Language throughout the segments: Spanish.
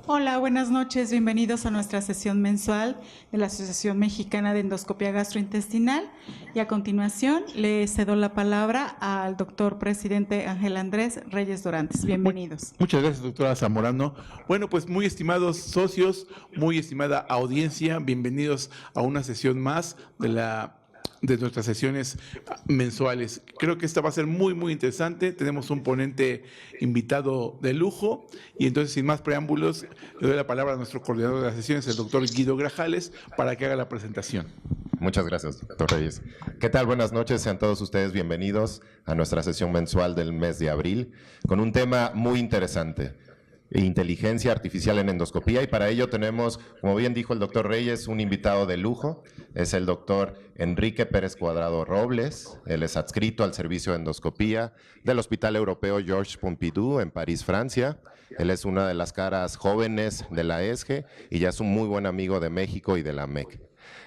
Hola, buenas noches. Bienvenidos a nuestra sesión mensual de la Asociación Mexicana de Endoscopia Gastrointestinal. Y a continuación le cedo la palabra al doctor presidente Ángel Andrés Reyes Dorantes. Bienvenidos. Muchas gracias, doctora Zamorano. Bueno, pues muy estimados socios, muy estimada audiencia, bienvenidos a una sesión más de nuestras sesiones mensuales. Creo que esta va a ser muy interesante. Tenemos un ponente invitado de lujo y entonces, sin más preámbulos, le doy la palabra a nuestro coordinador de las sesiones, el doctor Guido Grajales, para que haga la presentación. Muchas gracias, doctor Reyes. ¿Qué tal? Buenas noches. Sean todos ustedes bienvenidos a nuestra sesión mensual del mes de abril con un tema muy interesante: inteligencia artificial en endoscopía, y para ello tenemos, como bien dijo el doctor Reyes, un invitado de lujo. Es el doctor Enrique Pérez Cuadrado Robles. Él es adscrito al servicio de endoscopía del Hospital Europeo Georges Pompidou en París, Francia. Él es una de las caras jóvenes de la ESGE y ya es un muy buen amigo de México y de la MEC.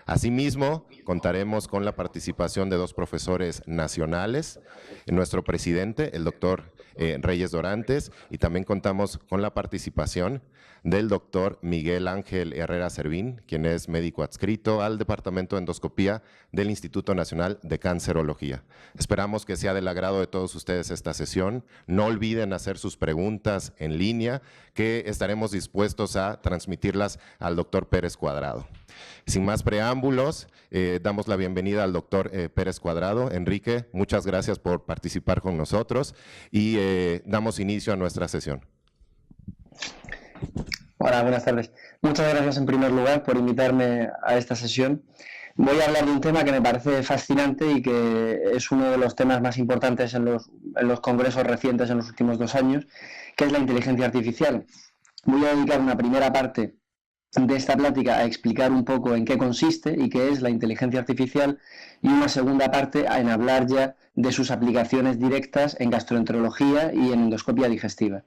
Asimismo, contaremos con la participación de dos profesores nacionales, nuestro presidente, el doctor Reyes Dorantes, y también contamos con la participación del doctor Miguel Ángel Herrera Servín, quien es médico adscrito al Departamento de Endoscopía del Instituto Nacional de Cancerología. Esperamos que sea del agrado de todos ustedes esta sesión. No olviden hacer sus preguntas en línea, que estaremos dispuestos a transmitirlas al doctor Pérez Cuadrado. Sin más preámbulos, damos la bienvenida al doctor Pérez Cuadrado. Enrique, muchas gracias por participar con nosotros y damos inicio a nuestra sesión. Hola, buenas tardes. Muchas gracias en primer lugar por invitarme a esta sesión. Voy a hablar de un tema que me parece fascinante y que es uno de los temas más importantes en los congresos recientes en los últimos 2 años, que es la inteligencia artificial. Voy a dedicar una primera parte de esta plática a explicar un poco en qué consiste y qué es la inteligencia artificial, y una segunda parte en hablar ya de sus aplicaciones directas en gastroenterología y en endoscopia digestiva.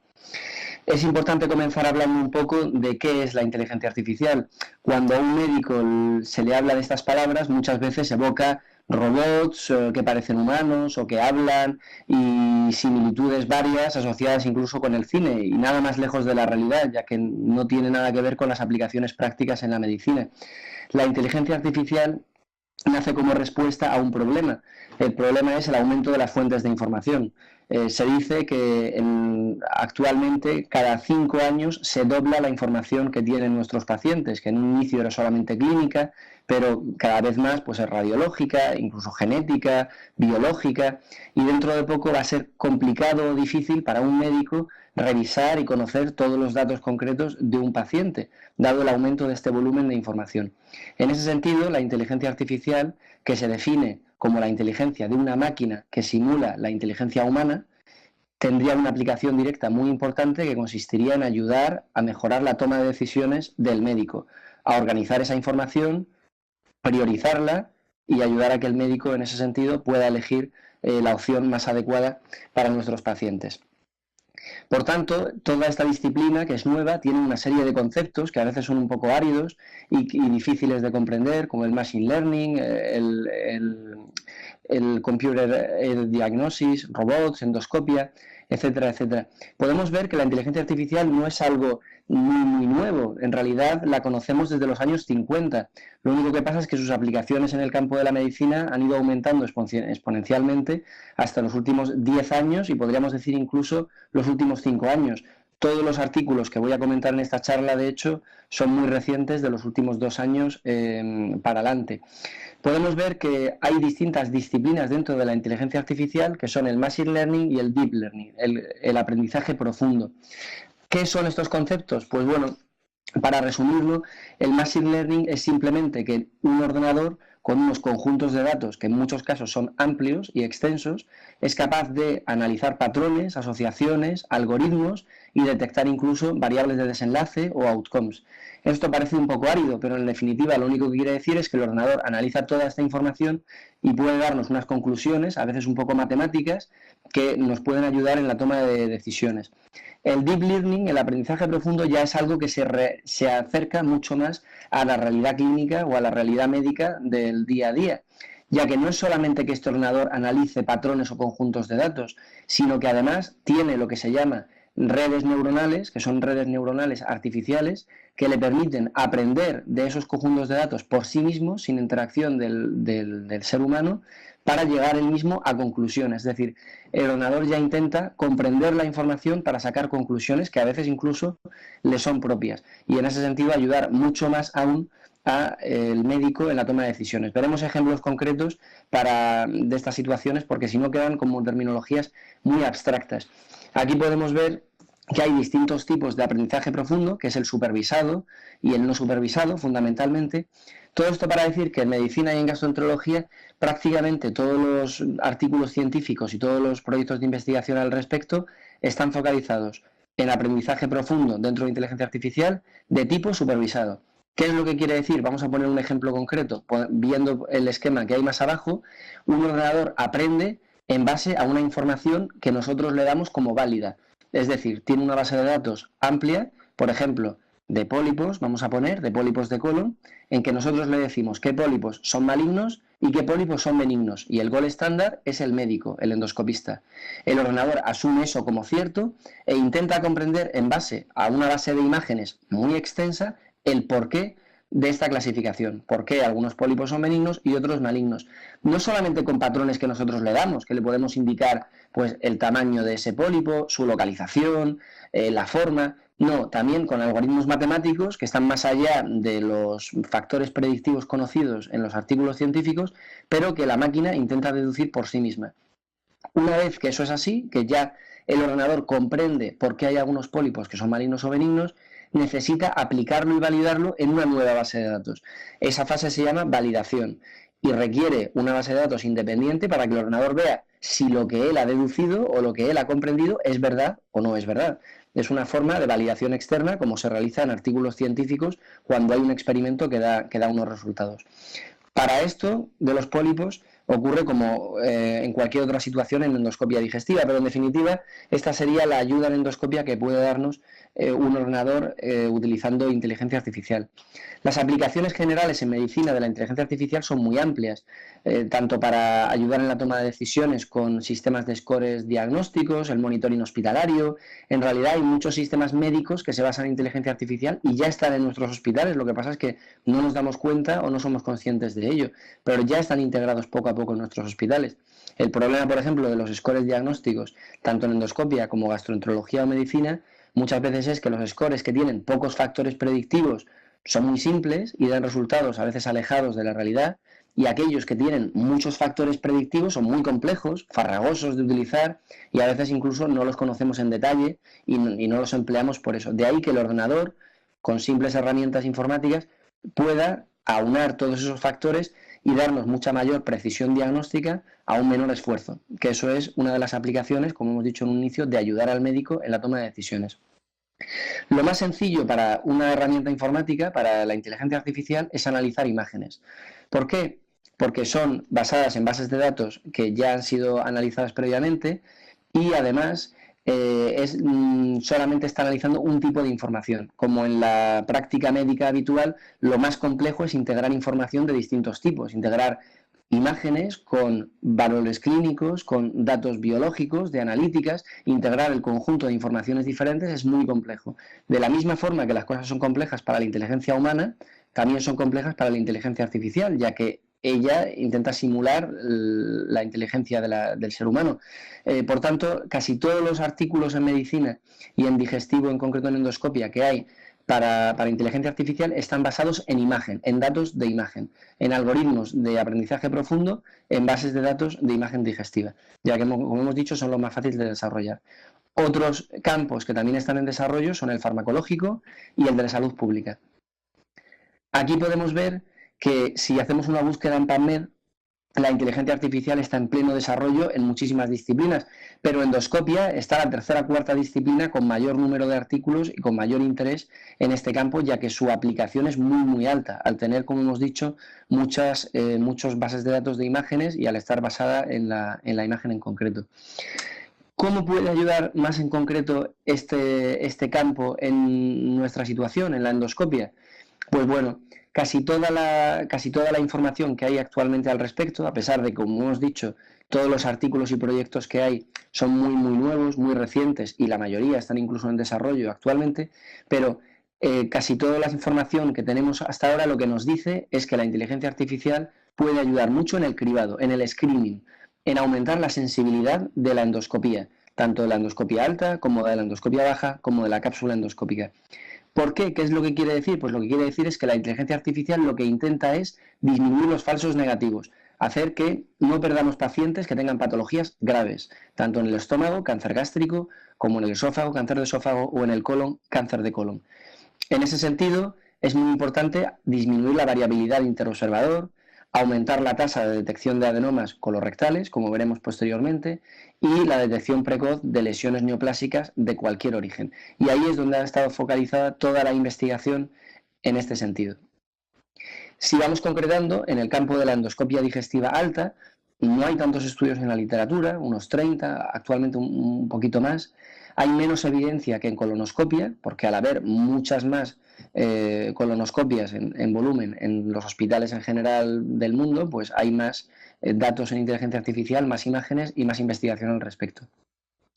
Es importante comenzar hablando un poco de qué es la inteligencia artificial. Cuando a un médico se le habla de estas palabras, muchas veces evoca robots que parecen humanos o que hablan, y similitudes varias asociadas incluso con el cine, y nada más lejos de la realidad, ya que no tiene nada que ver con las aplicaciones prácticas en la medicina. La inteligencia artificial nace como respuesta a un problema. El problema es el aumento de las fuentes de información. Se dice que actualmente cada 5 años se dobla la información que tienen nuestros pacientes, que en un inicio era solamente clínica, pero cada vez más pues es radiológica, incluso genética, biológica, y dentro de poco va a ser complicado o difícil para un médico revisar y conocer todos los datos concretos de un paciente, dado el aumento de este volumen de información. En ese sentido, la inteligencia artificial, que se define como la inteligencia de una máquina que simula la inteligencia humana, tendría una aplicación directa muy importante que consistiría en ayudar a mejorar la toma de decisiones del médico, a organizar esa información, priorizarla y ayudar a que el médico en ese sentido pueda elegir la opción más adecuada para nuestros pacientes. Por tanto, toda esta disciplina, que es nueva, tiene una serie de conceptos que a veces son un poco áridos y difíciles de comprender, como el machine learning, el computer diagnosis, robots, endoscopia, etcétera, etcétera. Podemos ver que la inteligencia artificial no es algo muy nuevo. En realidad la conocemos desde los años 50. Lo único que pasa es que sus aplicaciones en el campo de la medicina han ido aumentando exponencialmente hasta los últimos 10 años, y podríamos decir incluso los últimos 5 años. Todos los artículos que voy a comentar en esta charla, de hecho, son muy recientes, de los últimos 2 años para adelante. Podemos ver que hay distintas disciplinas dentro de la inteligencia artificial, que son el machine learning y el deep learning, el aprendizaje profundo. ¿Qué son estos conceptos? Pues bueno, para resumirlo, el machine learning es simplemente que un ordenador con unos conjuntos de datos que en muchos casos son amplios y extensos es capaz de analizar patrones, asociaciones, algoritmos y detectar incluso variables de desenlace o outcomes. Esto parece un poco árido, pero en definitiva lo único que quiere decir es que el ordenador analiza toda esta información y puede darnos unas conclusiones, a veces un poco matemáticas, que nos pueden ayudar en la toma de decisiones. El deep learning, el aprendizaje profundo, ya es algo que se acerca mucho más a la realidad clínica o a la realidad médica del día a día, ya que no es solamente que este ordenador analice patrones o conjuntos de datos, sino que además tiene lo que se llama redes neuronales, que son redes neuronales artificiales, que le permiten aprender de esos conjuntos de datos por sí mismos, sin interacción del ser humano, para llegar él mismo a conclusiones. Es decir, el ordenador ya intenta comprender la información para sacar conclusiones que a veces incluso le son propias. Y en ese sentido ayudar mucho más aún al médico en la toma de decisiones. Veremos ejemplos concretos de estas situaciones, porque si no quedan como terminologías muy abstractas. Aquí podemos ver que hay distintos tipos de aprendizaje profundo, que es el supervisado y el no supervisado, fundamentalmente. Todo esto para decir que en medicina y en gastroenterología prácticamente todos los artículos científicos y todos los proyectos de investigación al respecto están focalizados en aprendizaje profundo dentro de inteligencia artificial de tipo supervisado. ¿Qué es lo que quiere decir? Vamos a poner un ejemplo concreto. Viendo el esquema que hay más abajo, un ordenador aprende en base a una información que nosotros le damos como válida. Es decir, tiene una base de datos amplia, por ejemplo, de pólipos, vamos a poner, de pólipos de colon, en que nosotros le decimos qué pólipos son malignos y qué pólipos son benignos. Y el gold estándar es el médico, el endoscopista. El ordenador asume eso como cierto e intenta comprender en base a una base de imágenes muy extensa el porqué de esta clasificación, por qué algunos pólipos son benignos y otros malignos. No solamente con patrones que nosotros le damos, que le podemos indicar pues el tamaño de ese pólipo, su localización, la forma. No, también con algoritmos matemáticos que están más allá de los factores predictivos conocidos en los artículos científicos, pero que la máquina intenta deducir por sí misma. Una vez que eso es así, que ya el ordenador comprende por qué hay algunos pólipos que son malignos o benignos, necesita aplicarlo y validarlo en una nueva base de datos. Esa fase se llama validación y requiere una base de datos independiente para que el ordenador vea si lo que él ha deducido o lo que él ha comprendido es verdad o no es verdad. Es una forma de validación externa, como se realiza en artículos científicos cuando hay un experimento que da unos resultados. Para esto de los pólipos ocurre como en cualquier otra situación en endoscopia digestiva, pero en definitiva esta sería la ayuda en endoscopia que puede darnos un ordenador utilizando inteligencia artificial. Las aplicaciones generales en medicina de la inteligencia artificial son muy amplias, tanto para ayudar en la toma de decisiones con sistemas de scores diagnósticos, el monitoring hospitalario. En realidad hay muchos sistemas médicos que se basan en inteligencia artificial y ya están en nuestros hospitales. Lo que pasa es que no nos damos cuenta o no somos conscientes de ello, pero ya están integrados poco a poco en nuestros hospitales. El problema, por ejemplo, de los scores diagnósticos, tanto en endoscopia como gastroenterología o medicina, muchas veces es que los scores que tienen pocos factores predictivos son muy simples y dan resultados a veces alejados de la realidad, y aquellos que tienen muchos factores predictivos son muy complejos, farragosos de utilizar y a veces incluso no los conocemos en detalle y no los empleamos por eso. De ahí que el ordenador, con simples herramientas informáticas, pueda aunar todos esos factores y darnos mucha mayor precisión diagnóstica a un menor esfuerzo, que eso es una de las aplicaciones, como hemos dicho en un inicio, de ayudar al médico en la toma de decisiones. Lo más sencillo para una herramienta informática, para la inteligencia artificial, es analizar imágenes. ¿Por qué? Porque son basadas en bases de datos que ya han sido analizadas previamente y además solamente está analizando un tipo de información. Como en la práctica médica habitual, lo más complejo es integrar información de distintos tipos, integrar imágenes con valores clínicos, con datos biológicos, de analíticas, integrar el conjunto de informaciones diferentes es muy complejo. De la misma forma que las cosas son complejas para la inteligencia humana, también son complejas para la inteligencia artificial, ya que ella intenta simular la inteligencia del ser humano. Por tanto, casi todos los artículos en medicina y en digestivo, en concreto en endoscopia, que hay para inteligencia artificial están basados en imagen, en datos de imagen, en algoritmos de aprendizaje profundo, en bases de datos de imagen digestiva, ya que, como hemos dicho, son los más fáciles de desarrollar. Otros campos que también están en desarrollo son el farmacológico y el de la salud pública. Aquí podemos ver que si hacemos una búsqueda en PubMed, la inteligencia artificial está en pleno desarrollo en muchísimas disciplinas, pero endoscopia está la tercera o cuarta disciplina con mayor número de artículos y con mayor interés en este campo, ya que su aplicación es muy muy alta, al tener, como hemos dicho, muchas bases de datos de imágenes y al estar basada en la imagen en concreto. ¿Cómo puede ayudar más en concreto este campo en nuestra situación, en la endoscopia? Pues bueno, casi toda la información que hay actualmente al respecto, a pesar de que, como hemos dicho, todos los artículos y proyectos que hay son muy nuevos, muy recientes, y la mayoría están incluso en desarrollo actualmente, pero casi toda la información que tenemos hasta ahora lo que nos dice es que la inteligencia artificial puede ayudar mucho en el cribado, en el screening, en aumentar la sensibilidad de la endoscopía, tanto de la endoscopia alta como de la endoscopia baja, como de la cápsula endoscópica. ¿Por qué? ¿Qué es lo que quiere decir? Pues lo que quiere decir es que la inteligencia artificial lo que intenta es disminuir los falsos negativos, hacer que no perdamos pacientes que tengan patologías graves, tanto en el estómago, cáncer gástrico, como en el esófago, cáncer de esófago, o en el colon, cáncer de colon. En ese sentido, es muy importante disminuir la variabilidad interobservador, aumentar la tasa de detección de adenomas colorectales, como veremos posteriormente, y la detección precoz de lesiones neoplásicas de cualquier origen. Y ahí es donde ha estado focalizada toda la investigación en este sentido. Si vamos concretando, en el campo de la endoscopia digestiva alta, no hay tantos estudios en la literatura, unos 30, actualmente un poquito más. Hay menos evidencia que en colonoscopia, porque al haber muchas más colonoscopias en volumen en los hospitales en general del mundo, pues hay más datos en inteligencia artificial, más imágenes y más investigación al respecto.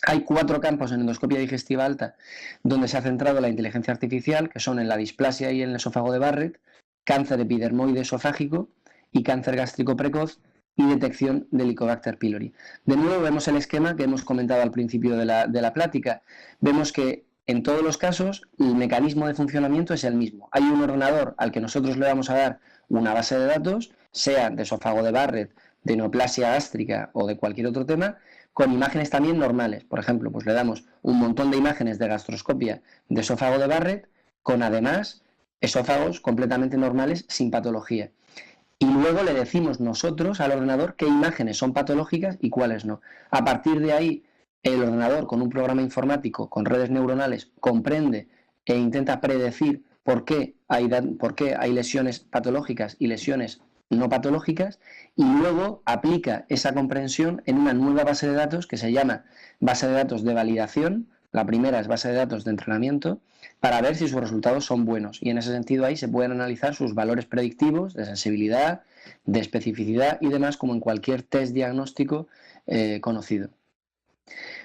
Hay 4 campos en endoscopia digestiva alta donde se ha centrado la inteligencia artificial, que son en la displasia y en el esófago de Barrett, cáncer epidermoide esofágico y cáncer gástrico precoz, y detección de Helicobacter pylori. De nuevo vemos el esquema que hemos comentado al principio de la plática. Vemos que en todos los casos el mecanismo de funcionamiento es el mismo. Hay un ordenador al que nosotros le vamos a dar una base de datos, sea de esófago de Barrett, de neoplasia gástrica o de cualquier otro tema, con imágenes también normales. Por ejemplo, pues le damos un montón de imágenes de gastroscopia de esófago de Barrett, con además esófagos completamente normales sin patología. Y luego le decimos nosotros al ordenador qué imágenes son patológicas y cuáles no. A partir de ahí, el ordenador, con un programa informático, con redes neuronales, comprende e intenta predecir por qué hay lesiones patológicas y lesiones no patológicas, y luego aplica esa comprensión en una nueva base de datos que se llama base de datos de validación. La primera es base de datos de entrenamiento, para ver si sus resultados son buenos, y en ese sentido ahí se pueden analizar sus valores predictivos de sensibilidad, de especificidad y demás, como en cualquier test diagnóstico conocido.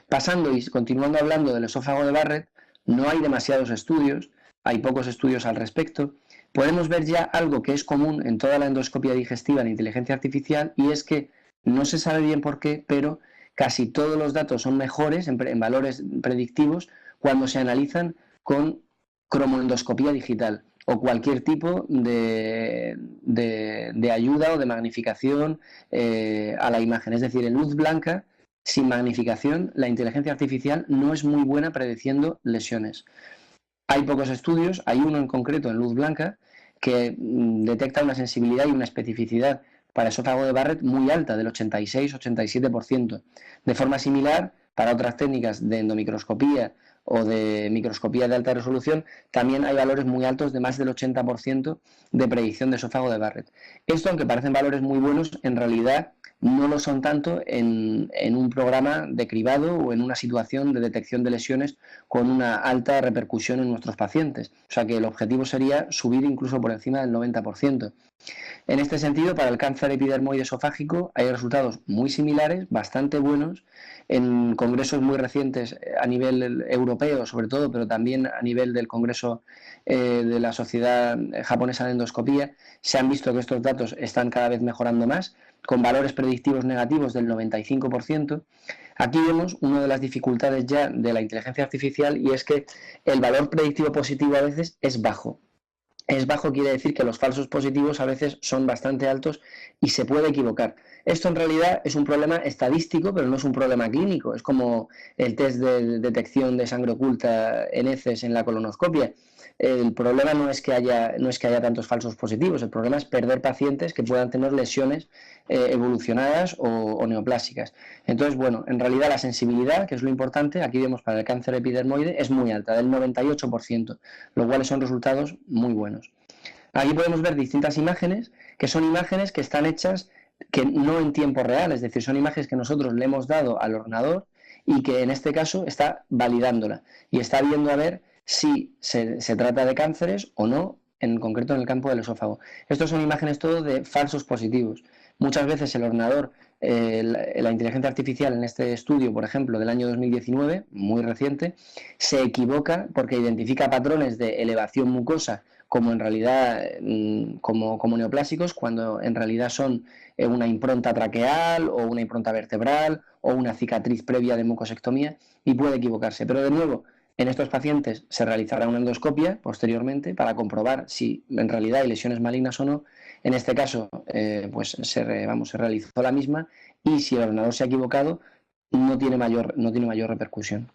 Pasando y continuando hablando del esófago de Barrett, no hay demasiados estudios, hay pocos estudios al respecto. Podemos ver ya algo que es común en toda la endoscopia digestiva en inteligencia artificial, y es que no se sabe bien por qué, pero casi todos los datos son mejores en valores predictivos cuando se analizan con cromoendoscopía digital o cualquier tipo de ayuda o de magnificación a la imagen. Es decir, en luz blanca, sin magnificación, la inteligencia artificial no es muy buena prediciendo lesiones. Hay pocos estudios, hay uno en concreto en luz blanca que detecta una sensibilidad y una especificidad para esófago de Barrett muy alta, del 86-87%. De forma similar, para otras técnicas de endomicroscopía o de microscopía de alta resolución, también hay valores muy altos de más del 80% de predicción de esófago de Barrett. Esto, aunque parecen valores muy buenos, en realidad no lo son tanto en un programa de cribado o en una situación de detección de lesiones con una alta repercusión en nuestros pacientes. O sea que el objetivo sería subir incluso por encima del 90%. En este sentido, para el cáncer epidermoide esofágico hay resultados muy similares, bastante buenos, en congresos muy recientes a nivel europeo sobre todo, pero también a nivel del Congreso de la Sociedad Japonesa de Endoscopía. Se han visto que estos datos están cada vez mejorando más, con valores predictivos negativos del 95%. Aquí vemos una de las dificultades ya de la inteligencia artificial, y es que el valor predictivo positivo a veces es bajo. Es bajo quiere decir que los falsos positivos a veces son bastante altos y se puede equivocar. Esto en realidad es un problema estadístico, pero no es un problema clínico. Es como el test de detección de sangre oculta en heces en la colonoscopia. El problema no es que haya tantos falsos positivos, el problema es perder pacientes que puedan tener lesiones evolucionadas o neoplásicas. Entonces, bueno, en realidad la sensibilidad, que es lo importante, aquí vemos para el cáncer epidermoide, es muy alta, del 98%, lo cual son resultados muy buenos. Aquí podemos ver distintas imágenes, que son imágenes que están hechas que no en tiempo real, es decir, son imágenes que nosotros le hemos dado al ordenador y que en este caso está validándola y está viendo a ver si se trata de cánceres o no, en concreto en el campo del esófago. Estos son imágenes todo de falsos positivos. Muchas veces el ordenador, la inteligencia artificial en este estudio, por ejemplo, del año 2019, muy reciente, se equivoca porque identifica patrones de elevación mucosa como en realidad como neoplásicos, cuando en realidad son una impronta traqueal o una impronta vertebral o una cicatriz previa de mucosectomía, y puede equivocarse. Pero de nuevo, en estos pacientes se realizará una endoscopia posteriormente para comprobar si en realidad hay lesiones malignas o no. En este caso, pues se realizó la misma, y si el ordenador se ha equivocado, no tiene mayor repercusión.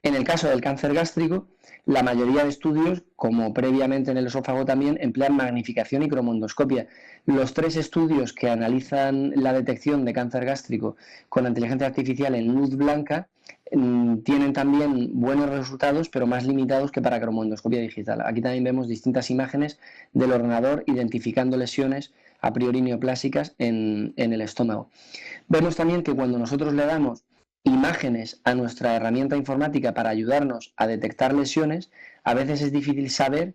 En el caso del cáncer gástrico, la mayoría de estudios, como previamente en el esófago también, emplean magnificación y cromoendoscopia. Los 3 estudios que analizan la detección de cáncer gástrico con inteligencia artificial en luz blanca tienen también buenos resultados, pero más limitados que para cromoendoscopia digital. Aquí también vemos distintas imágenes del ordenador identificando lesiones a priori neoplásicas en el estómago. Vemos también que cuando nosotros le damos imágenes a nuestra herramienta informática para ayudarnos a detectar lesiones, a veces es difícil saber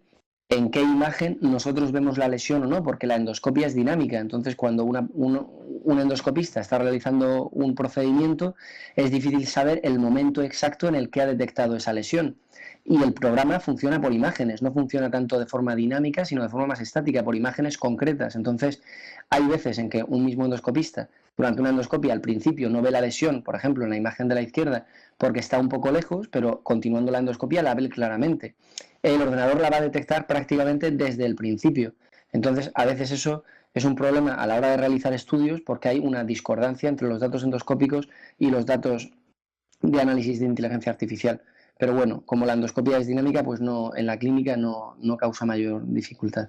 en qué imagen nosotros vemos la lesión o no, porque la endoscopia es dinámica. Entonces, cuando un endoscopista está realizando un procedimiento, es difícil saber el momento exacto en el que ha detectado esa lesión. Y el programa funciona por imágenes, no funciona tanto de forma dinámica, sino de forma más estática, por imágenes concretas. Entonces, hay veces en que un mismo endoscopista, durante una endoscopia, al principio no ve la lesión, por ejemplo, en la imagen de la izquierda, porque está un poco lejos, pero continuando la endoscopia la ve claramente. El ordenador la va a detectar prácticamente desde el principio. Entonces, a veces eso es un problema a la hora de realizar estudios, porque hay una discordancia entre los datos endoscópicos y los datos de análisis de inteligencia artificial. Pero bueno, como la endoscopia es dinámica, pues no, en la clínica no causa mayor dificultad.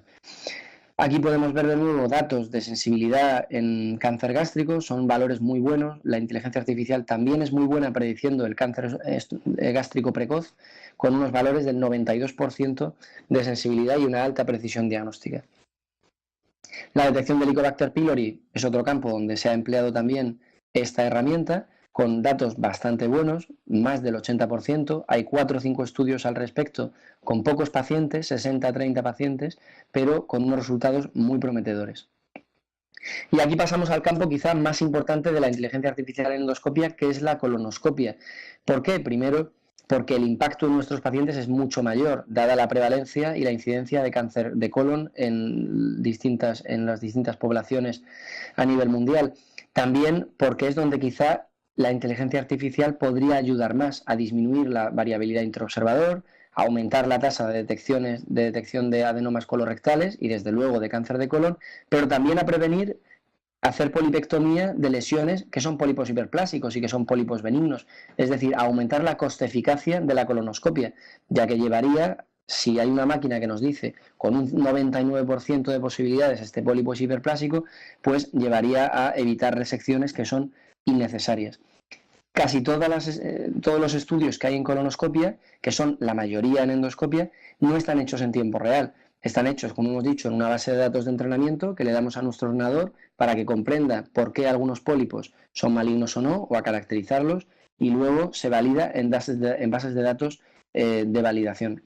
Aquí podemos ver de nuevo datos de sensibilidad en cáncer gástrico, son valores muy buenos. La inteligencia artificial también es muy buena prediciendo el cáncer gástrico precoz, con unos valores del 92% de sensibilidad y una alta precisión diagnóstica. La detección de Helicobacter pylori es otro campo donde se ha empleado también esta herramienta, con datos bastante buenos, más del 80%. Hay 4 o 5 estudios al respecto, con pocos pacientes, 60-30 pacientes, pero con unos resultados muy prometedores. Y aquí pasamos al campo quizá más importante de la inteligencia artificial en endoscopia, que es la colonoscopia. ¿Por qué? Primero, porque el impacto en nuestros pacientes es mucho mayor, dada la prevalencia y la incidencia de cáncer de colon en las distintas poblaciones a nivel mundial. También porque es donde quizá la inteligencia artificial podría ayudar más a disminuir la variabilidad intraobservador, a aumentar la tasa de detección de adenomas colorectales y desde luego de cáncer de colon, pero también a prevenir hacer polipectomía de lesiones que son pólipos hiperplásicos y que son pólipos benignos, es decir, a aumentar la coste-eficacia de la colonoscopia, ya que llevaría, si hay una máquina que nos dice con un 99% de posibilidades este pólipo es hiperplásico, pues llevaría a evitar resecciones que son innecesarias. Casi todos los estudios que hay en colonoscopia, que son la mayoría en endoscopia, no están hechos en tiempo real. Están hechos, como hemos dicho, en una base de datos de entrenamiento que le damos a nuestro ordenador para que comprenda por qué algunos pólipos son malignos o no, o a caracterizarlos, y luego se valida en bases de datos de validación.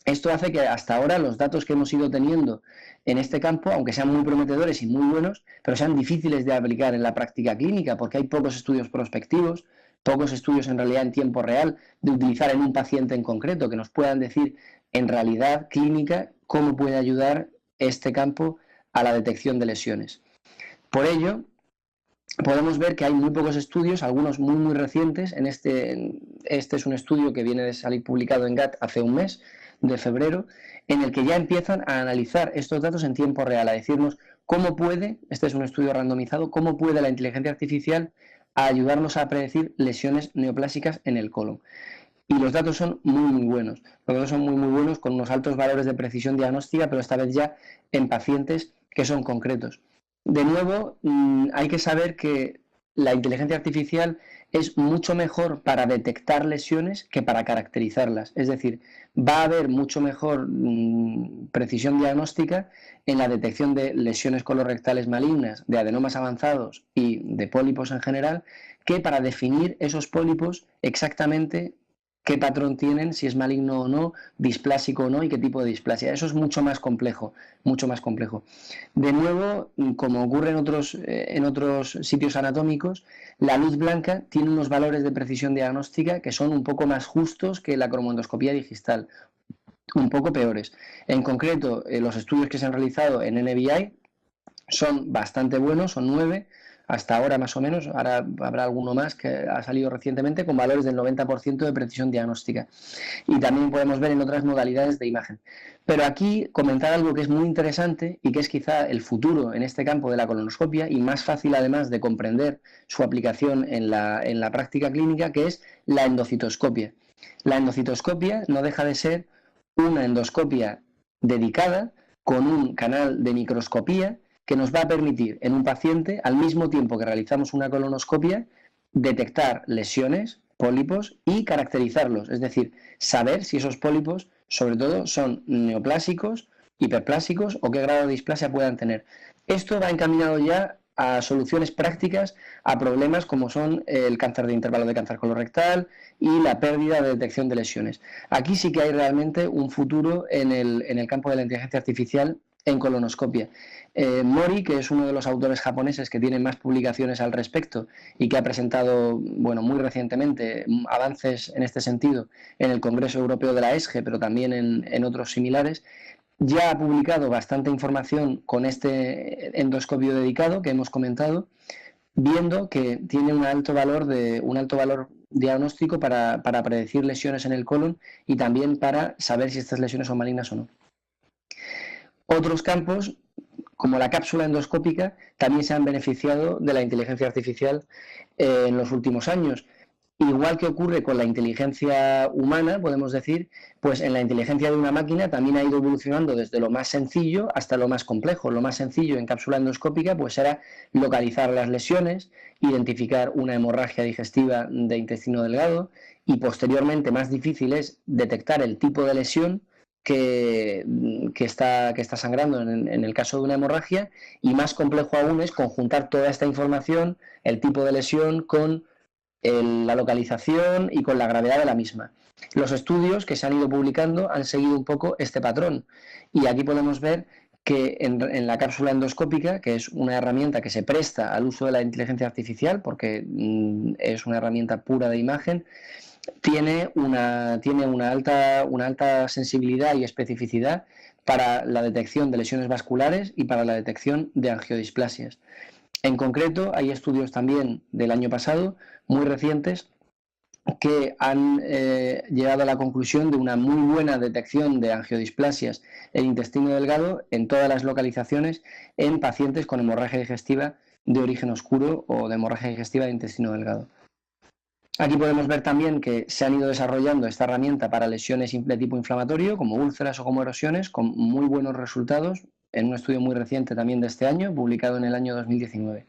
Esto hace que hasta ahora los datos que hemos ido teniendo en este campo, aunque sean muy prometedores y muy buenos, pero sean difíciles de aplicar en la práctica clínica, porque hay pocos estudios prospectivos, pocos estudios en realidad en tiempo real de utilizar en un paciente en concreto, que nos puedan decir en realidad clínica cómo puede ayudar este campo a la detección de lesiones. Por ello, podemos ver que hay muy pocos estudios, algunos muy recientes. Este es un estudio que viene de salir publicado en GAT hace un mes, de febrero, en el que ya empiezan a analizar estos datos en tiempo real, a decirnos cómo puede, este es un estudio randomizado, cómo puede la inteligencia artificial ayudarnos a predecir lesiones neoplásicas en el colon. Y los datos son muy buenos. Los datos son muy buenos, con unos altos valores de precisión diagnóstica, pero esta vez ya en pacientes que son concretos. De nuevo, hay que saber que la inteligencia artificial es mucho mejor para detectar lesiones que para caracterizarlas. Es decir, va a haber mucho mejor precisión diagnóstica en la detección de lesiones colorectales malignas, de adenomas avanzados y de pólipos en general, que para definir esos pólipos exactamente qué patrón tienen, si es maligno o no, displásico o no y qué tipo de displasia. Eso es mucho más complejo, mucho más complejo. De nuevo, como ocurre en otros sitios anatómicos, la luz blanca tiene unos valores de precisión diagnóstica que son un poco más justos que la cromoendoscopía digital, un poco peores. En concreto, los estudios que se han realizado en NBI son bastante buenos, son 9 hasta ahora más o menos, ahora habrá alguno más que ha salido recientemente con valores del 90% de precisión diagnóstica. Y también podemos ver en otras modalidades de imagen. Pero aquí comentar algo que es muy interesante y que es quizá el futuro en este campo de la colonoscopia y más fácil además de comprender su aplicación en la práctica clínica, que es la endocitoscopia. La endocitoscopia no deja de ser una endoscopia dedicada con un canal de microscopía que nos va a permitir en un paciente, al mismo tiempo que realizamos una colonoscopia, detectar lesiones, pólipos y caracterizarlos, es decir, saber si esos pólipos, sobre todo, son neoplásicos, hiperplásicos o qué grado de displasia puedan tener. Esto va encaminado ya a soluciones prácticas a problemas como son el cáncer de intervalo de cáncer colorectal y la pérdida de detección de lesiones. Aquí sí que hay realmente un futuro en el campo de la inteligencia artificial en colonoscopia. Mori, que es uno de los autores japoneses que tiene más publicaciones al respecto y que ha presentado, bueno, muy recientemente avances en este sentido en el Congreso Europeo de la ESGE, pero también en otros similares, ya ha publicado bastante información con este endoscopio dedicado que hemos comentado, viendo que tiene un alto valor diagnóstico para predecir lesiones en el colon y también para saber si estas lesiones son malignas o no. Otros campos, como la cápsula endoscópica, también se han beneficiado de la inteligencia artificial en los últimos años. Igual que ocurre con la inteligencia humana, podemos decir, pues en la inteligencia de una máquina también ha ido evolucionando desde lo más sencillo hasta lo más complejo. Lo más sencillo en cápsula endoscópica pues era localizar las lesiones, identificar una hemorragia digestiva de intestino delgado y posteriormente más difícil es detectar el tipo de lesión que está sangrando en el caso de una hemorragia, y más complejo aún es conjuntar toda esta información, el tipo de lesión con la localización y con la gravedad de la misma. Los estudios que se han ido publicando han seguido un poco este patrón y aquí podemos ver que en la cápsula endoscópica, que es una herramienta que se presta al uso de la inteligencia artificial porque es una herramienta pura de imagen, tiene una alta sensibilidad y especificidad para la detección de lesiones vasculares y para la detección de angiodisplasias. En concreto, hay estudios también del año pasado, muy recientes, que han llegado a la conclusión de una muy buena detección de angiodisplasias en intestino delgado en todas las localizaciones en pacientes con hemorragia digestiva de origen oscuro o de hemorragia digestiva de intestino delgado. Aquí podemos ver también que se han ido desarrollando esta herramienta para lesiones de tipo inflamatorio, como úlceras o como erosiones, con muy buenos resultados, en un estudio muy reciente también de este año, publicado en el año 2019.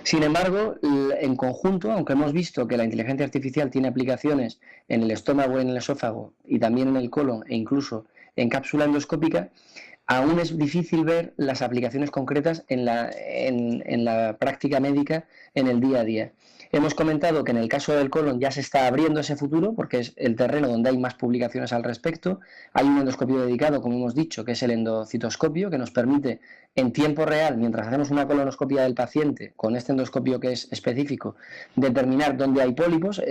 Sin embargo, en conjunto, aunque hemos visto que la inteligencia artificial tiene aplicaciones en el estómago, en el esófago y también en el colon e incluso en cápsula endoscópica, aún es difícil ver las aplicaciones concretas en la práctica médica en el día a día. Hemos comentado que en el caso del colon ya se está abriendo ese futuro porque es el terreno donde hay más publicaciones al respecto. Hay un endoscopio dedicado, como hemos dicho, que es el endocitoscopio, que nos permite en tiempo real, mientras hacemos una colonoscopia del paciente, con este endoscopio que es específico, determinar dónde hay pólipos.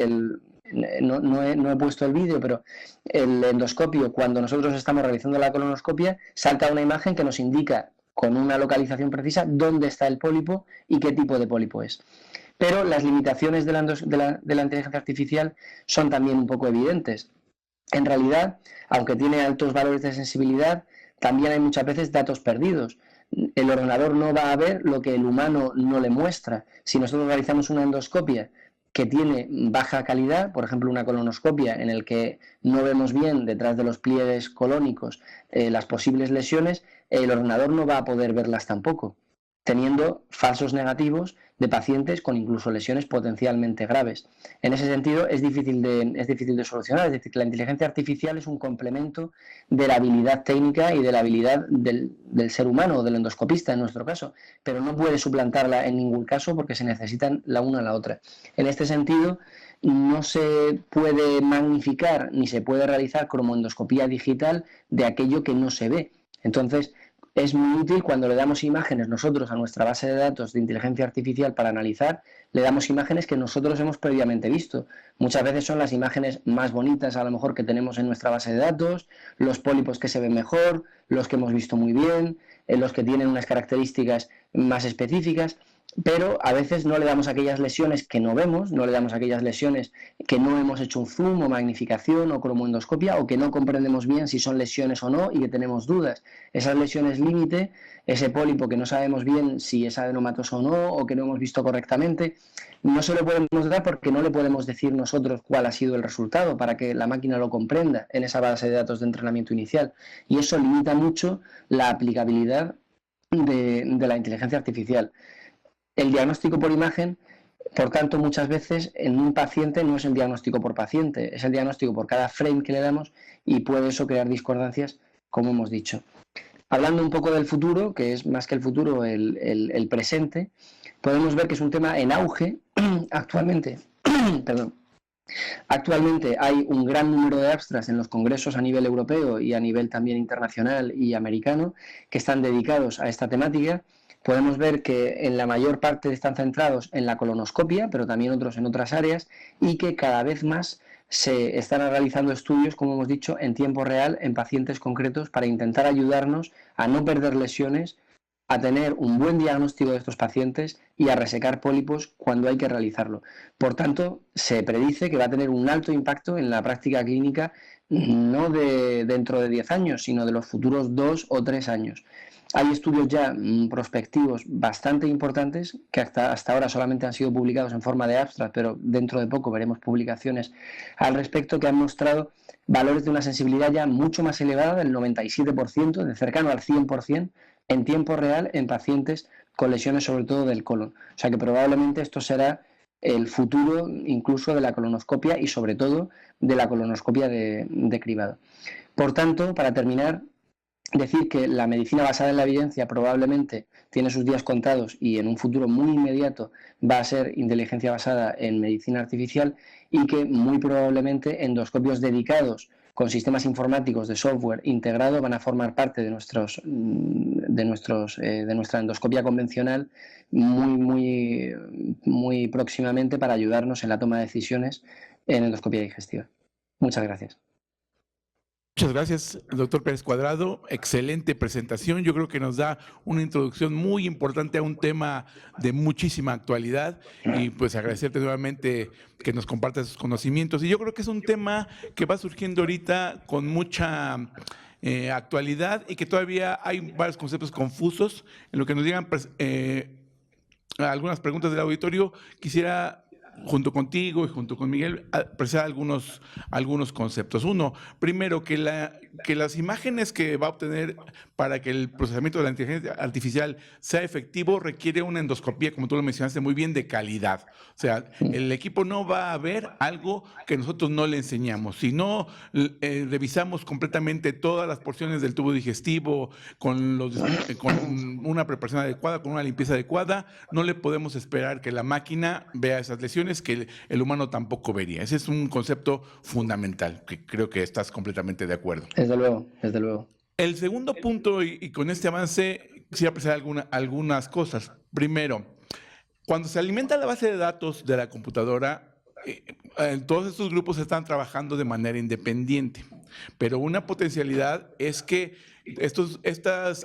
No he puesto el vídeo, pero el endoscopio, cuando nosotros estamos realizando la colonoscopia, salta una imagen que nos indica con una localización precisa dónde está el pólipo y qué tipo de pólipo es. Pero las limitaciones de la inteligencia artificial son también un poco evidentes. En realidad, aunque tiene altos valores de sensibilidad, también hay muchas veces datos perdidos. El ordenador no va a ver lo que el humano no le muestra. Si nosotros realizamos una endoscopia que tiene baja calidad, por ejemplo una colonoscopia en el que no vemos bien detrás de los pliegues colónicos las posibles lesiones, el ordenador no va a poder verlas tampoco. teniendo falsos negativos de pacientes con incluso lesiones potencialmente graves. En ese sentido, es difícil de solucionar. Es decir, que la inteligencia artificial es un complemento de la habilidad técnica y de la habilidad del ser humano, del endoscopista en nuestro caso, pero no puede suplantarla en ningún caso porque se necesitan la una a la otra. En este sentido, no se puede magnificar ni se puede realizar cromoendoscopía digital de aquello que no se ve. Entonces, es muy útil cuando le damos imágenes nosotros a nuestra base de datos de inteligencia artificial para analizar, le damos imágenes que nosotros hemos previamente visto. Muchas veces son las imágenes más bonitas a lo mejor que tenemos en nuestra base de datos, los pólipos que se ven mejor, los que hemos visto muy bien, los que tienen unas características más específicas, pero a veces no le damos aquellas lesiones que no vemos, no le damos aquellas lesiones que no hemos hecho un zoom o magnificación o cromoendoscopia o que no comprendemos bien si son lesiones o no y que tenemos dudas. Esas lesiones límite, ese pólipo que no sabemos bien si es adenomatoso o no o que no hemos visto correctamente, no se lo podemos dar porque no le podemos decir nosotros cuál ha sido el resultado para que la máquina lo comprenda en esa base de datos de entrenamiento inicial. Y eso limita mucho la aplicabilidad de la inteligencia artificial. El diagnóstico por imagen, por tanto, muchas veces en un paciente no es el diagnóstico por paciente, es el diagnóstico por cada frame que le damos y puede eso crear discordancias, como hemos dicho. Hablando un poco del futuro, que es más que el futuro el presente, podemos ver que es un tema en auge actualmente. Perdón. Actualmente hay un gran número de abstracts en los congresos a nivel europeo y a nivel también internacional y americano que están dedicados a esta temática. Podemos ver que en la mayor parte están centrados en la colonoscopia, pero también otros en otras áreas, y que cada vez más se están realizando estudios, como hemos dicho, en tiempo real en pacientes concretos para intentar ayudarnos a no perder lesiones, a tener un buen diagnóstico de estos pacientes y a resecar pólipos cuando hay que realizarlo. Por tanto, se predice que va a tener un alto impacto en la práctica clínica, no de dentro de 10 años, sino de los futuros 2 o 3 años. Hay estudios ya prospectivos bastante importantes que hasta ahora solamente han sido publicados en forma de abstract, pero dentro de poco veremos publicaciones al respecto que han mostrado valores de una sensibilidad ya mucho más elevada, del 97%, de cercano al 100%, en tiempo real en pacientes con lesiones sobre todo del colon. O sea que probablemente esto será el futuro incluso de la colonoscopia y sobre todo de la colonoscopia de cribado. Por tanto, para terminar, decir que la medicina basada en la evidencia probablemente tiene sus días contados y en un futuro muy inmediato va a ser inteligencia basada en medicina artificial y que muy probablemente endoscopios dedicados con sistemas informáticos de software integrado van a formar parte de nuestra endoscopia convencional muy próximamente para ayudarnos en la toma de decisiones en endoscopia digestiva. Muchas gracias. Muchas gracias, doctor Pérez Cuadrado. Excelente presentación. Yo creo que nos da una introducción muy importante a un tema de muchísima actualidad y pues agradecerte nuevamente que nos compartas sus conocimientos. Y yo creo que es un tema que va surgiendo ahorita con mucha actualidad y que todavía hay varios conceptos confusos. En lo que nos llegan algunas preguntas del auditorio, quisiera junto contigo y junto con Miguel, precisar algunos conceptos. Uno, primero, que las imágenes que va a obtener para que el procesamiento de la inteligencia artificial sea efectivo requiere una endoscopía, como tú lo mencionaste muy bien, de calidad. O sea, el equipo no va a ver algo que nosotros no le enseñamos. Si no revisamos completamente todas las porciones del tubo digestivo con una preparación adecuada, con una limpieza adecuada, no le podemos esperar que la máquina vea esas lesiones que el humano tampoco vería. Ese es un concepto fundamental, que creo que estás completamente de acuerdo. Desde luego, desde luego. El segundo punto, y con este avance, quisiera precisar algunas cosas. Primero, cuando se alimenta la base de datos de la computadora, todos estos grupos están trabajando de manera independiente, pero una potencialidad es que estos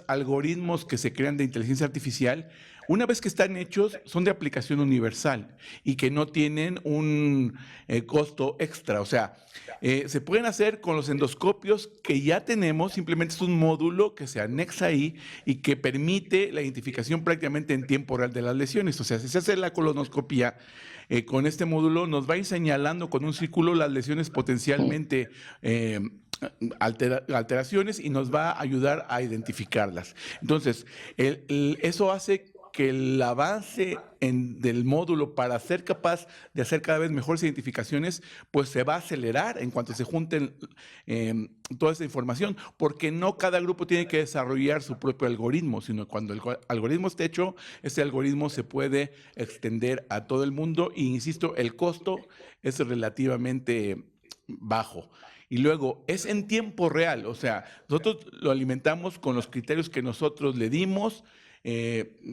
algoritmos que se crean de inteligencia artificial, una vez que están hechos, son de aplicación universal y que no tienen un costo extra. O sea, se pueden hacer con los endoscopios que ya tenemos, simplemente es un módulo que se anexa ahí y que permite la identificación prácticamente en tiempo real de las lesiones. O sea, si se hace la colonoscopia con este módulo, nos va a ir señalando con un círculo las lesiones potencialmente alteraciones y nos va a ayudar a identificarlas. Entonces, eso hace que el avance del módulo para ser capaz de hacer cada vez mejores identificaciones, pues se va a acelerar en cuanto se junten toda esa información, porque no cada grupo tiene que desarrollar su propio algoritmo, sino cuando el algoritmo esté hecho, ese algoritmo se puede extender a todo el mundo y, insisto, el costo es relativamente bajo. Y luego, es en tiempo real, o sea, nosotros lo alimentamos con los criterios que nosotros le dimos,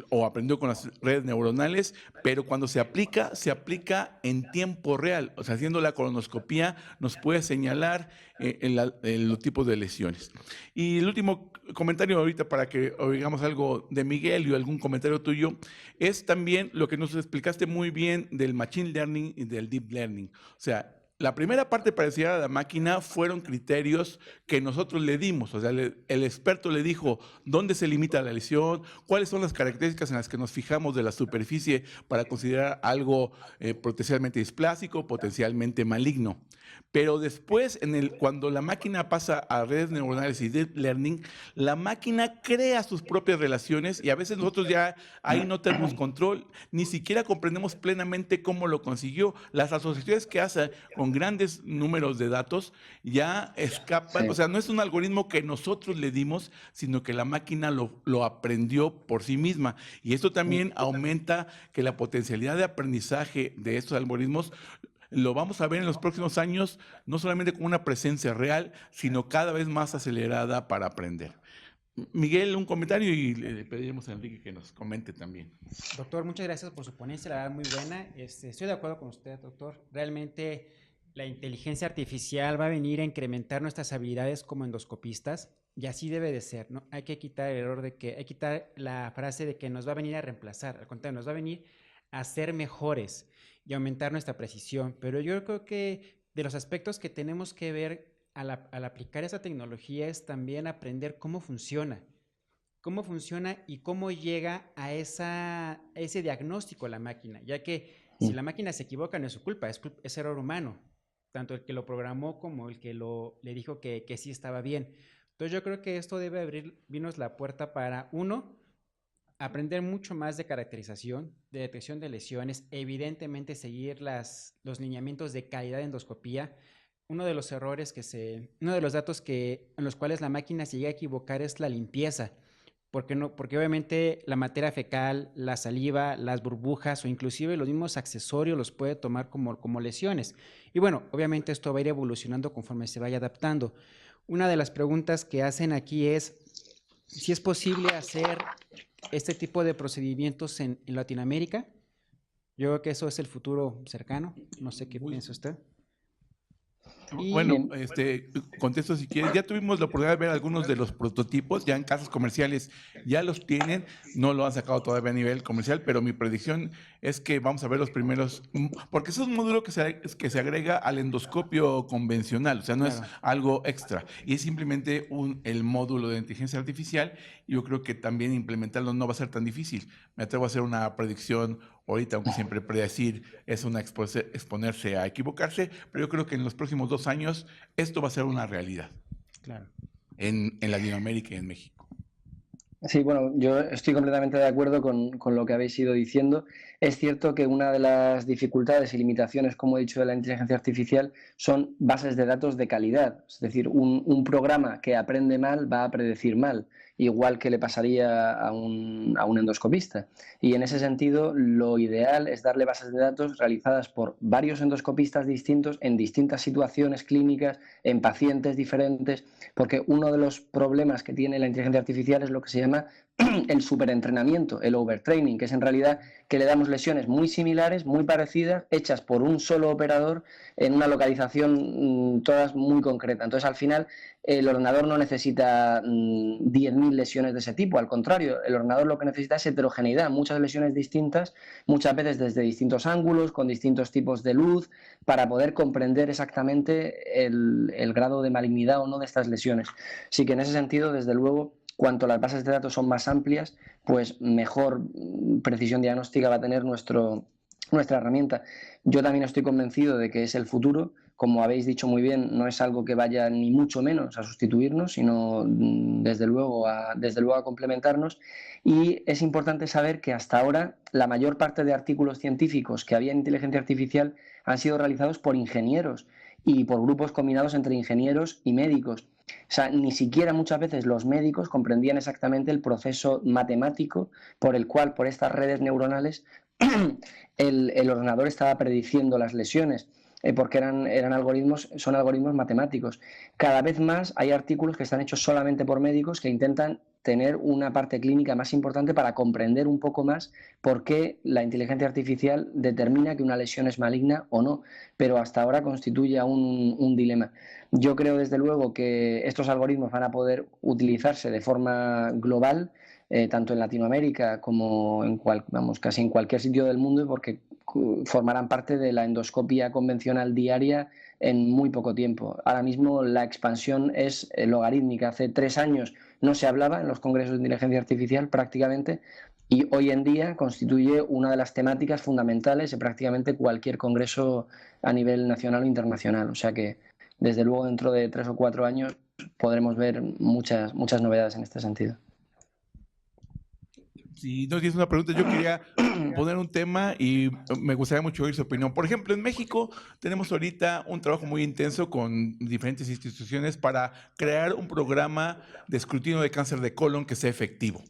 o aprendió con las redes neuronales, pero cuando se aplica en tiempo real. O sea, haciendo la colonoscopía nos puede señalar los tipos de lesiones. Y el último comentario ahorita, para que oigamos algo de Miguel y algún comentario tuyo, es también lo que nos explicaste muy bien del Machine Learning y del Deep Learning. O sea, la primera parte para enseñar a la máquina fueron criterios que nosotros le dimos. O sea, el experto le dijo dónde se limita la lesión, cuáles son las características en las que nos fijamos de la superficie para considerar algo potencialmente displásico, potencialmente maligno. Pero después, cuando la máquina pasa a redes neuronales y Deep Learning, la máquina crea sus propias relaciones y a veces nosotros ya ahí no tenemos control, ni siquiera comprendemos plenamente cómo lo consiguió. Las asociaciones que hace con grandes números de datos ya escapan. Sí. O sea, no es un algoritmo que nosotros le dimos, sino que la máquina lo aprendió por sí misma. Y esto también aumenta que la potencialidad de aprendizaje de estos algoritmos lo vamos a ver en los próximos años, no solamente como una presencia real, sino cada vez más acelerada para aprender. Miguel, un comentario y le pediremos a Enrique que nos comente también. Doctor, muchas gracias por su ponencia, la verdad muy buena. Estoy de acuerdo con usted, doctor. Realmente la inteligencia artificial va a venir a incrementar nuestras habilidades como endoscopistas y así debe de ser, ¿no? Hay que quitar el error hay que quitar la frase de que nos va a venir a reemplazar, al contrario, nos va a venir a ser mejores y aumentar nuestra precisión. Pero yo creo que de los aspectos que tenemos que ver al aplicar esa tecnología es también aprender cómo funciona y cómo llega a ese diagnóstico la máquina, ya que si la máquina se equivoca no es su culpa, es error humano, tanto el que lo programó como el que le dijo que sí estaba bien. Entonces yo creo que esto debe abrirnos la puerta para, uno, aprender mucho más de caracterización, de detección de lesiones, evidentemente seguir los lineamientos de calidad de endoscopía. Uno de los datos en los cuales la máquina se llega a equivocar es la limpieza, porque obviamente la materia fecal, la saliva, las burbujas o inclusive los mismos accesorios los puede tomar como lesiones. Y bueno, obviamente esto va a ir evolucionando conforme se vaya adaptando. Una de las preguntas que hacen aquí es si es posible hacer este tipo de procedimientos en Latinoamérica. Yo creo que eso es el futuro cercano. No sé qué piensa usted. Bueno, contesto si quieres. Ya tuvimos la oportunidad de ver algunos de los prototipos, ya en casas comerciales ya los tienen, no lo han sacado todavía a nivel comercial, pero mi predicción es que vamos a ver los primeros, porque eso es un módulo que se agrega al endoscopio convencional, o sea, no es algo extra, y es simplemente el módulo de inteligencia artificial. Yo creo que también implementarlo no va a ser tan difícil. Me atrevo a hacer una predicción ahorita, aunque siempre predecir es exponerse a equivocarse, pero yo creo que en los próximos 2 años esto va a ser una realidad. Claro. En Latinoamérica y en México. Sí, bueno, yo estoy completamente de acuerdo con lo que habéis ido diciendo. Es cierto que una de las dificultades y limitaciones, como he dicho, de la inteligencia artificial son bases de datos de calidad. Es decir, un programa que aprende mal va a predecir mal, igual que le pasaría a un endoscopista. Y en ese sentido, lo ideal es darle bases de datos realizadas por varios endoscopistas distintos en distintas situaciones clínicas, en pacientes diferentes, porque uno de los problemas que tiene la inteligencia artificial es lo que se llama el superentrenamiento, el overtraining, que es en realidad que le damos lesiones muy similares, muy parecidas, hechas por un solo operador en una localización todas muy concreta. Entonces, al final, el ordenador no necesita 10.000 lesiones de ese tipo, al contrario, el ordenador lo que necesita es heterogeneidad, muchas lesiones distintas, muchas veces desde distintos ángulos, con distintos tipos de luz, para poder comprender exactamente el grado de malignidad o no de estas lesiones. Así que en ese sentido, desde luego, cuanto las bases de datos son más amplias, pues mejor precisión diagnóstica va a tener nuestra herramienta. Yo también estoy convencido de que es el futuro, como habéis dicho muy bien, no es algo que vaya ni mucho menos a sustituirnos, sino desde luego a complementarnos. Y es importante saber que hasta ahora la mayor parte de artículos científicos que había en inteligencia artificial han sido realizados por ingenieros y por grupos combinados entre ingenieros y médicos. O sea, ni siquiera muchas veces los médicos comprendían exactamente el proceso matemático por el cual, por estas redes neuronales, el ordenador estaba prediciendo las lesiones, porque son algoritmos matemáticos. Cada vez más hay artículos que están hechos solamente por médicos que intentan tener una parte clínica más importante para comprender un poco más por qué la inteligencia artificial determina que una lesión es maligna o no, pero hasta ahora constituye aún un dilema. Yo creo desde luego que estos algoritmos van a poder utilizarse de forma global, tanto en Latinoamérica como casi en cualquier sitio del mundo, porque formarán parte de la endoscopia convencional diaria en muy poco tiempo. Ahora mismo la expansión es logarítmica. Hace 3 años no se hablaba en los congresos de inteligencia artificial prácticamente, y hoy en día constituye una de las temáticas fundamentales de prácticamente cualquier congreso a nivel nacional o internacional. O sea que, desde luego, dentro de 3 o 4 años podremos ver muchas novedades en este sentido. Si no tienes una pregunta, yo quería poner un tema y me gustaría mucho oír su opinión. Por ejemplo, en México tenemos ahorita un trabajo muy intenso con diferentes instituciones para crear un programa de escrutinio de cáncer de colon que sea efectivo.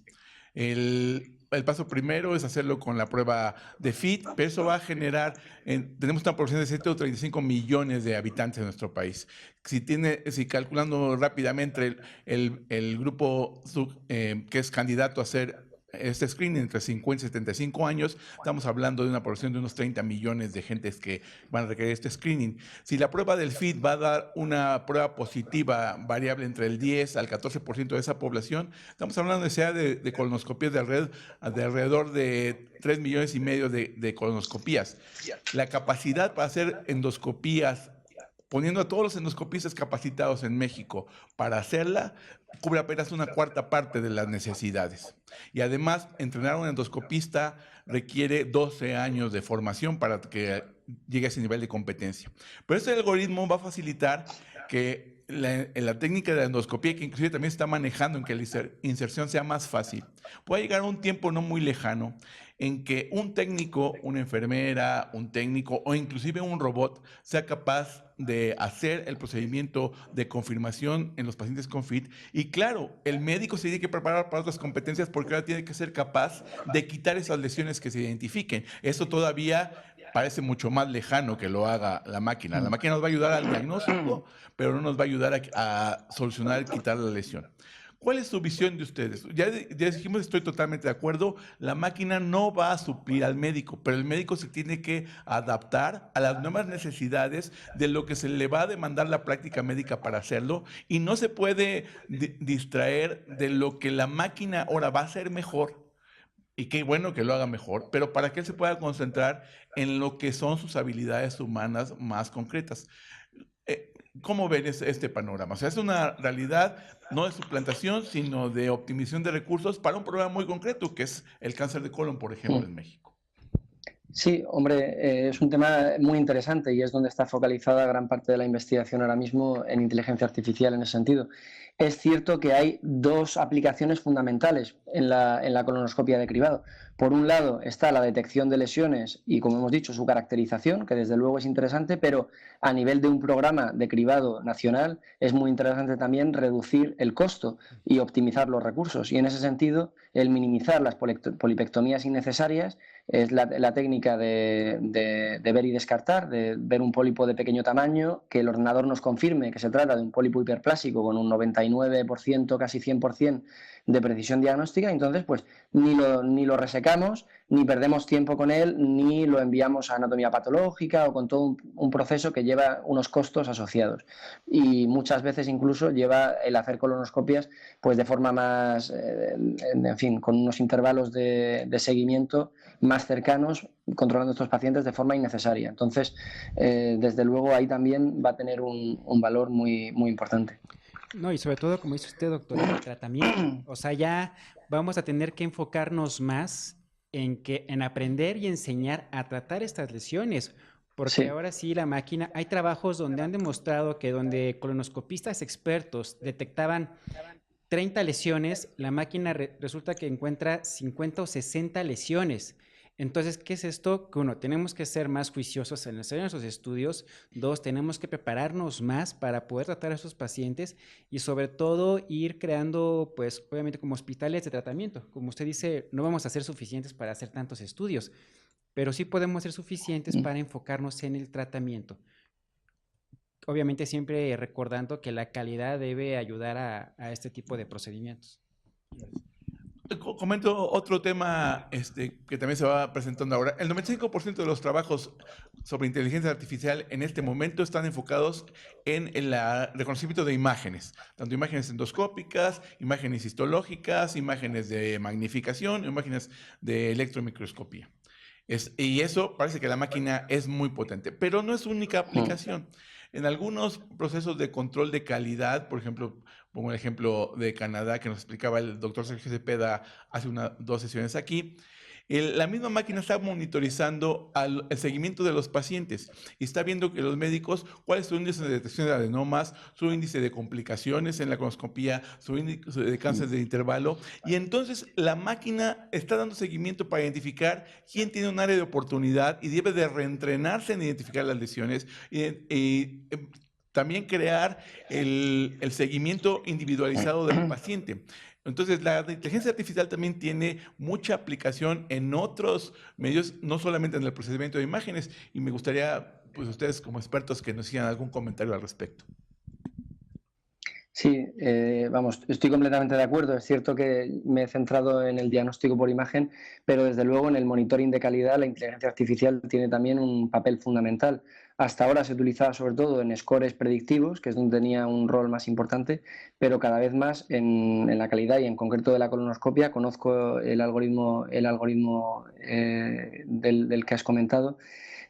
El paso primero es hacerlo con la prueba de FIT, pero eso va a generar, tenemos una población de 135 millones de habitantes en nuestro país. Si calculando rápidamente el grupo que es candidato a hacer este screening entre 50 y 75 años, estamos hablando de una población de unos 30 millones de gentes que van a requerir este screening. Si la prueba del FIT va a dar una prueba positiva variable entre el 10 al 14% de esa población, estamos hablando de colonoscopías de alrededor de 3 millones y medio de colonoscopías. La capacidad para hacer endoscopías, poniendo a todos los endoscopistas capacitados en México para hacerla, cubre apenas una cuarta parte de las necesidades. Y además, entrenar a un endoscopista requiere 12 años de formación para que llegue a ese nivel de competencia. Pero este algoritmo va a facilitar que la técnica de la endoscopía, que inclusive también se está manejando en que la inserción sea más fácil, pueda llegar a un tiempo no muy lejano en que un técnico, una enfermera, un técnico o inclusive un robot sea capaz de hacer el procedimiento de confirmación en los pacientes con FIT. Y claro, el médico se tiene que preparar para otras competencias porque ahora tiene que ser capaz de quitar esas lesiones que se identifiquen. Eso todavía parece mucho más lejano que lo haga la máquina. La máquina nos va a ayudar al diagnóstico, pero no nos va a ayudar a solucionar, quitar la lesión. ¿Cuál es su visión de ustedes? Ya dijimos, estoy totalmente de acuerdo, la máquina no va a suplir al médico, pero el médico se tiene que adaptar a las nuevas necesidades de lo que se le va a demandar la práctica médica para hacerlo, y no se puede distraer de lo que la máquina ahora va a hacer mejor. Y qué bueno que lo haga mejor, pero para que él se pueda concentrar en lo que son sus habilidades humanas más concretas. ¿Cómo ven este panorama? O sea, es una realidad no de suplantación, sino de optimización de recursos para un problema muy concreto, que es el cáncer de colon, por ejemplo, en México. Sí, hombre, es un tema muy interesante y es donde está focalizada gran parte de la investigación ahora mismo en inteligencia artificial en ese sentido. Es cierto que hay 2 aplicaciones fundamentales en la colonoscopia de cribado. Por un lado está la detección de lesiones y, como hemos dicho, su caracterización, que desde luego es interesante, pero a nivel de un programa de cribado nacional es muy interesante también reducir el costo y optimizar los recursos. Y en ese sentido, el minimizar las polipectomías innecesarias es la técnica de ver y descartar, de ver un pólipo de pequeño tamaño, que el ordenador nos confirme que se trata de un pólipo hiperplásico con un 99%, casi 100% de precisión diagnóstica. Entonces, pues ni lo resecamos, ni perdemos tiempo con él, ni lo enviamos a anatomía patológica o con todo un proceso que lleva unos costos asociados. Y muchas veces incluso lleva el hacer colonoscopias pues de forma más, en fin, con unos intervalos de seguimiento más cercanos, controlando a estos pacientes de forma innecesaria. Entonces, desde luego, ahí también va a tener un valor muy, muy importante. No, y sobre todo, como dice usted, doctor, el tratamiento. O sea, ya vamos a tener que enfocarnos más en aprender y enseñar a tratar estas lesiones, Porque Sí. ahora sí la máquina, hay trabajos donde han demostrado que donde colonoscopistas expertos detectaban 30 lesiones, la máquina resulta que encuentra 50 o 60 lesiones. Entonces, ¿qué es esto? Que uno, tenemos que ser más juiciosos en hacer nuestros estudios. Dos, tenemos que prepararnos más para poder tratar a esos pacientes y sobre todo ir creando, pues, obviamente como hospitales de tratamiento. Como usted dice, no vamos a ser suficientes para hacer tantos estudios, pero sí podemos ser suficientes para enfocarnos en el tratamiento. Obviamente siempre recordando que la calidad debe ayudar a este tipo de procedimientos. Comento otro tema que también se va presentando ahora. El 95% de los trabajos sobre inteligencia artificial en este momento están enfocados en el reconocimiento de imágenes, tanto imágenes endoscópicas, imágenes histológicas, imágenes de magnificación, imágenes de electromicroscopía. Y eso parece que la máquina es muy potente, pero no es su única aplicación. En algunos procesos de control de calidad, por ejemplo, pongo el ejemplo de Canadá que nos explicaba el doctor Sergio Cepeda hace 2 sesiones aquí, la misma máquina está monitorizando el seguimiento de los pacientes y está viendo que los médicos, cuál es su índice de detección de adenomas, su índice de complicaciones en la colonoscopía, su índice de cáncer de intervalo, y entonces la máquina está dando seguimiento para identificar quién tiene un área de oportunidad y debe de reentrenarse en identificar las lesiones y también crear el seguimiento individualizado del paciente. Entonces, la inteligencia artificial también tiene mucha aplicación en otros medios, no solamente en el procesamiento de imágenes, y me gustaría, pues ustedes como expertos, que nos hicieran algún comentario al respecto. Sí, vamos, estoy completamente de acuerdo. Es cierto que me he centrado en el diagnóstico por imagen, pero desde luego en el monitoring de calidad la inteligencia artificial tiene también un papel fundamental. Hasta ahora se utilizaba sobre todo en scores predictivos, que es donde tenía un rol más importante, pero cada vez más en la calidad y en concreto de la colonoscopia conozco el algoritmo del que has comentado.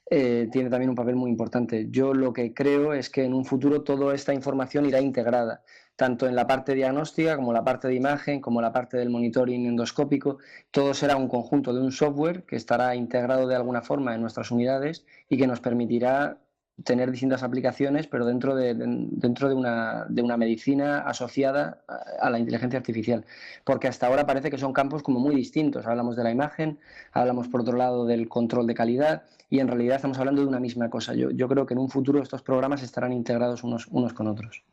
Tiene también un papel muy importante. Yo lo que creo es que en un futuro toda esta información irá integrada, tanto en la parte diagnóstica como la parte de imagen, como la parte del monitoring endoscópico. Todo será un conjunto de un software que estará integrado de alguna forma en nuestras unidades y que nos permitirá tener distintas aplicaciones, pero dentro de una medicina asociada a la inteligencia artificial. Porque hasta ahora parece que son campos como muy distintos. Hablamos de la imagen, hablamos por otro lado del control de calidad y en realidad estamos hablando de una misma cosa. Yo creo que en un futuro estos programas estarán integrados unos con otros.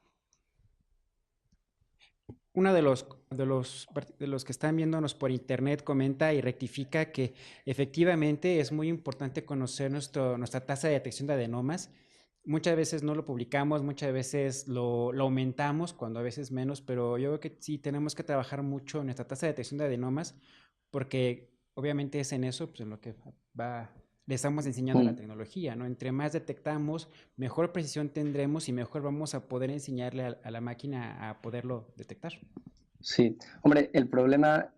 Uno de los que están viéndonos por internet comenta y rectifica que efectivamente es muy importante conocer nuestra tasa de detección de adenomas. Muchas veces no lo publicamos, muchas veces lo aumentamos, cuando a veces menos, pero yo creo que sí tenemos que trabajar mucho en nuestra tasa de detección de adenomas, porque obviamente es en eso pues, en lo que le estamos enseñando la tecnología, ¿no? Entre más detectamos, mejor precisión tendremos y mejor vamos a poder enseñarle a la máquina a poderlo detectar. Sí, hombre, el problema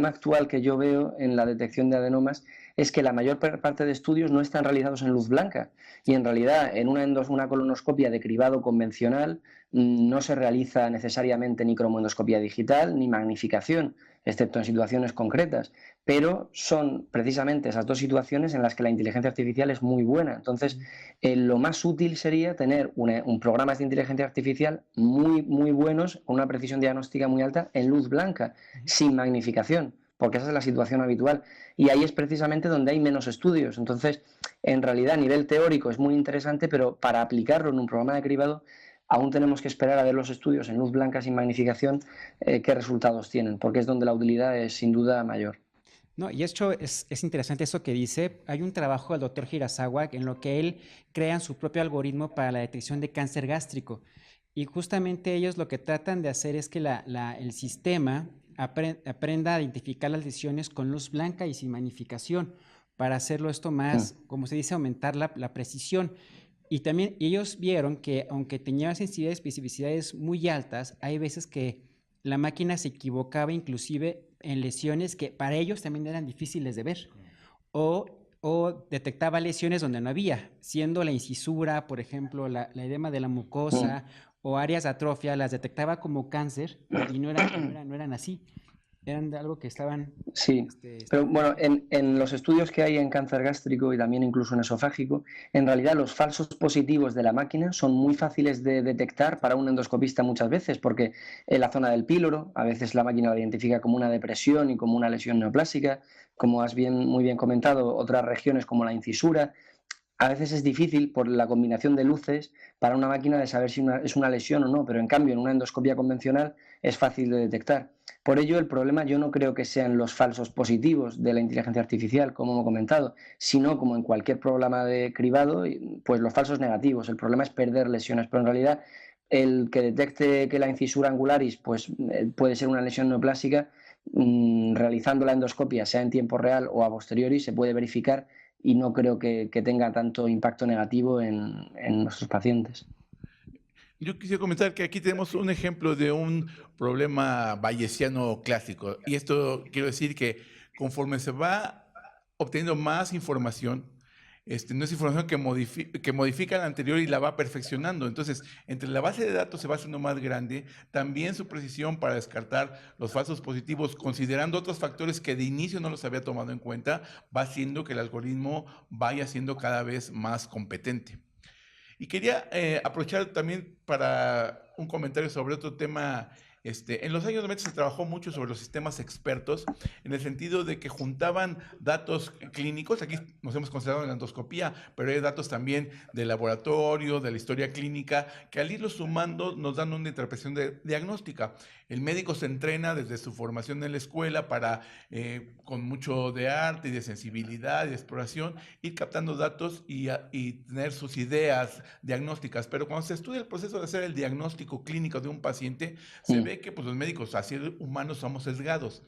actual que yo veo en la detección de adenomas es que la mayor parte de estudios no están realizados en luz blanca y en realidad en una colonoscopia de cribado convencional no se realiza necesariamente ni cromoendoscopia digital ni magnificación, excepto en situaciones concretas, pero son precisamente esas dos situaciones en las que la inteligencia artificial es muy buena. Entonces, lo más útil sería tener un programas de inteligencia artificial muy, muy buenos, con una precisión diagnóstica muy alta, en luz blanca, sin magnificación, porque esa es la situación habitual. Y ahí es precisamente donde hay menos estudios. Entonces, en realidad, a nivel teórico es muy interesante, pero para aplicarlo en un programa de cribado, aún tenemos que esperar a ver los estudios en luz blanca sin magnificación, qué resultados tienen, porque es donde la utilidad es sin duda mayor. No, y esto es interesante eso que dice. Hay un trabajo del doctor Hirasawa en lo que él crea su propio algoritmo para la detección de cáncer gástrico. Y justamente ellos lo que tratan de hacer es que el sistema aprenda a identificar las lesiones con luz blanca y sin magnificación para hacerlo esto más, como se dice, aumentar la precisión. Y también ellos vieron que aunque tenía sensibilidades y especificidades muy altas, hay veces que la máquina se equivocaba inclusive en lesiones que para ellos también eran difíciles de ver. O detectaba lesiones donde no había, siendo la incisura, por ejemplo, la edema de la mucosa o áreas de atrofia, las detectaba como cáncer y no eran así. Eran de algo que estaban... Sí, pero bueno, en los estudios que hay en cáncer gástrico y también incluso en esofágico, en realidad los falsos positivos de la máquina son muy fáciles de detectar para un endoscopista muchas veces, porque en la zona del píloro, a veces la máquina la identifica como una depresión y como una lesión neoplásica, como has muy bien comentado, otras regiones como la incisura. A veces es difícil por la combinación de luces para una máquina de saber si es una lesión o no, pero en cambio en una endoscopia convencional es fácil de detectar. Por ello el problema yo no creo que sean los falsos positivos de la inteligencia artificial, como hemos comentado, sino como en cualquier programa de cribado, pues los falsos negativos. El problema es perder lesiones, pero en realidad el que detecte que la incisura angularis pues, puede ser una lesión neoplásica, realizando la endoscopia, sea en tiempo real o a posteriori, se puede verificar y no creo que tenga tanto impacto negativo en nuestros pacientes. Yo quisiera comentar que aquí tenemos un ejemplo de un problema bayesiano clásico. Y esto quiero decir que conforme se va obteniendo más información, no es información que modifica la anterior y la va perfeccionando. Entonces, entre la base de datos se va haciendo más grande, también su precisión para descartar los falsos positivos, considerando otros factores que de inicio no los había tomado en cuenta, va haciendo que el algoritmo vaya siendo cada vez más competente. Y quería aprovechar también para un comentario sobre otro tema. En los años 90 se trabajó mucho sobre los sistemas expertos, en el sentido de que juntaban datos clínicos. Aquí nos hemos concentrado en la endoscopía, pero hay datos también del laboratorio, de la historia clínica, que al irlos sumando nos dan una interpretación diagnóstica. El médico se entrena desde su formación en la escuela para, con mucho de arte y de sensibilidad y de exploración, ir captando datos y tener sus ideas diagnósticas. Pero cuando se estudia el proceso de hacer el diagnóstico clínico de un paciente, se ve que pues, los médicos, así humanos, somos sesgados.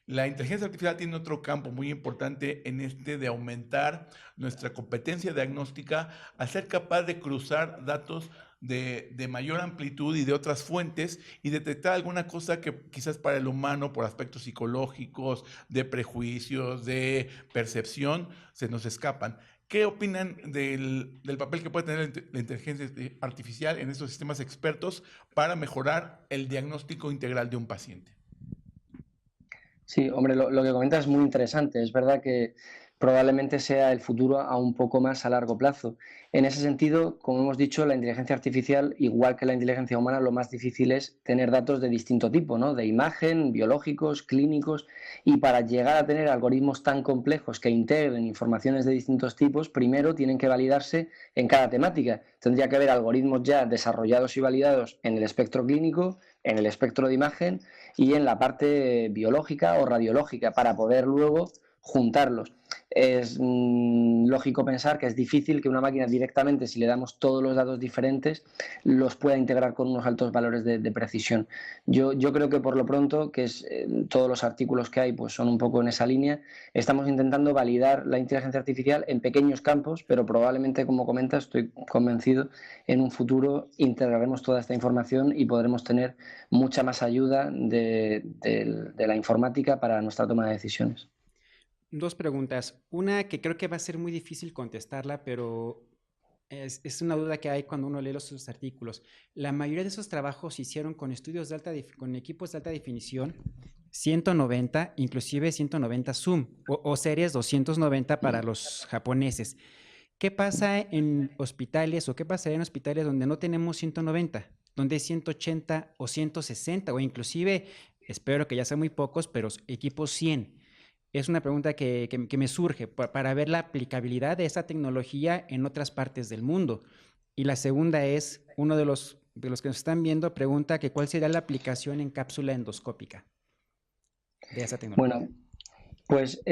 La inteligencia artificial tiene otro campo muy importante en de aumentar nuestra competencia diagnóstica al ser capaz de cruzar datos de mayor amplitud y de otras fuentes y detectar alguna cosa que quizás para el humano, por aspectos psicológicos, de prejuicios, de percepción, se nos escapan. ¿Qué opinan del papel que puede tener la inteligencia artificial en estos sistemas expertos para mejorar el diagnóstico integral de un paciente? Sí, hombre, lo que comentas es muy interesante. Es verdad que probablemente sea el futuro a un poco más a largo plazo. En ese sentido, como hemos dicho, la inteligencia artificial, igual que la inteligencia humana, lo más difícil es tener datos de distinto tipo, ¿no? De imagen, biológicos, clínicos, y para llegar a tener algoritmos tan complejos que integren informaciones de distintos tipos, primero tienen que validarse en cada temática. Tendría que haber algoritmos ya desarrollados y validados en el espectro clínico, en el espectro de imagen y en la parte biológica o radiológica para poder luego juntarlos. Es lógico pensar que es difícil que una máquina directamente, si le damos todos los datos diferentes, los pueda integrar con unos altos valores de precisión. Yo creo que por lo pronto, que es, todos los artículos que hay pues son un poco en esa línea, estamos intentando validar la inteligencia artificial en pequeños campos, pero probablemente, como comentas, estoy convencido, en un futuro integraremos toda esta información y podremos tener mucha más ayuda de la informática para nuestra toma de decisiones. Dos preguntas. Una que creo que va a ser muy difícil contestarla, pero es una duda que hay cuando uno lee los artículos. La mayoría de esos trabajos se hicieron con estudios con equipos de alta definición, 190, inclusive 190 Zoom, o series 290 para los japoneses. ¿Qué pasa en hospitales o qué pasaría en hospitales donde no tenemos 190, donde hay 180 o 160 o inclusive, espero que ya sean muy pocos, pero equipos 100? Es una pregunta que me surge para ver la aplicabilidad de esa tecnología en otras partes del mundo. Y la segunda es, uno de los que nos están viendo pregunta que cuál sería la aplicación en cápsula endoscópica de esa tecnología. Bueno, pues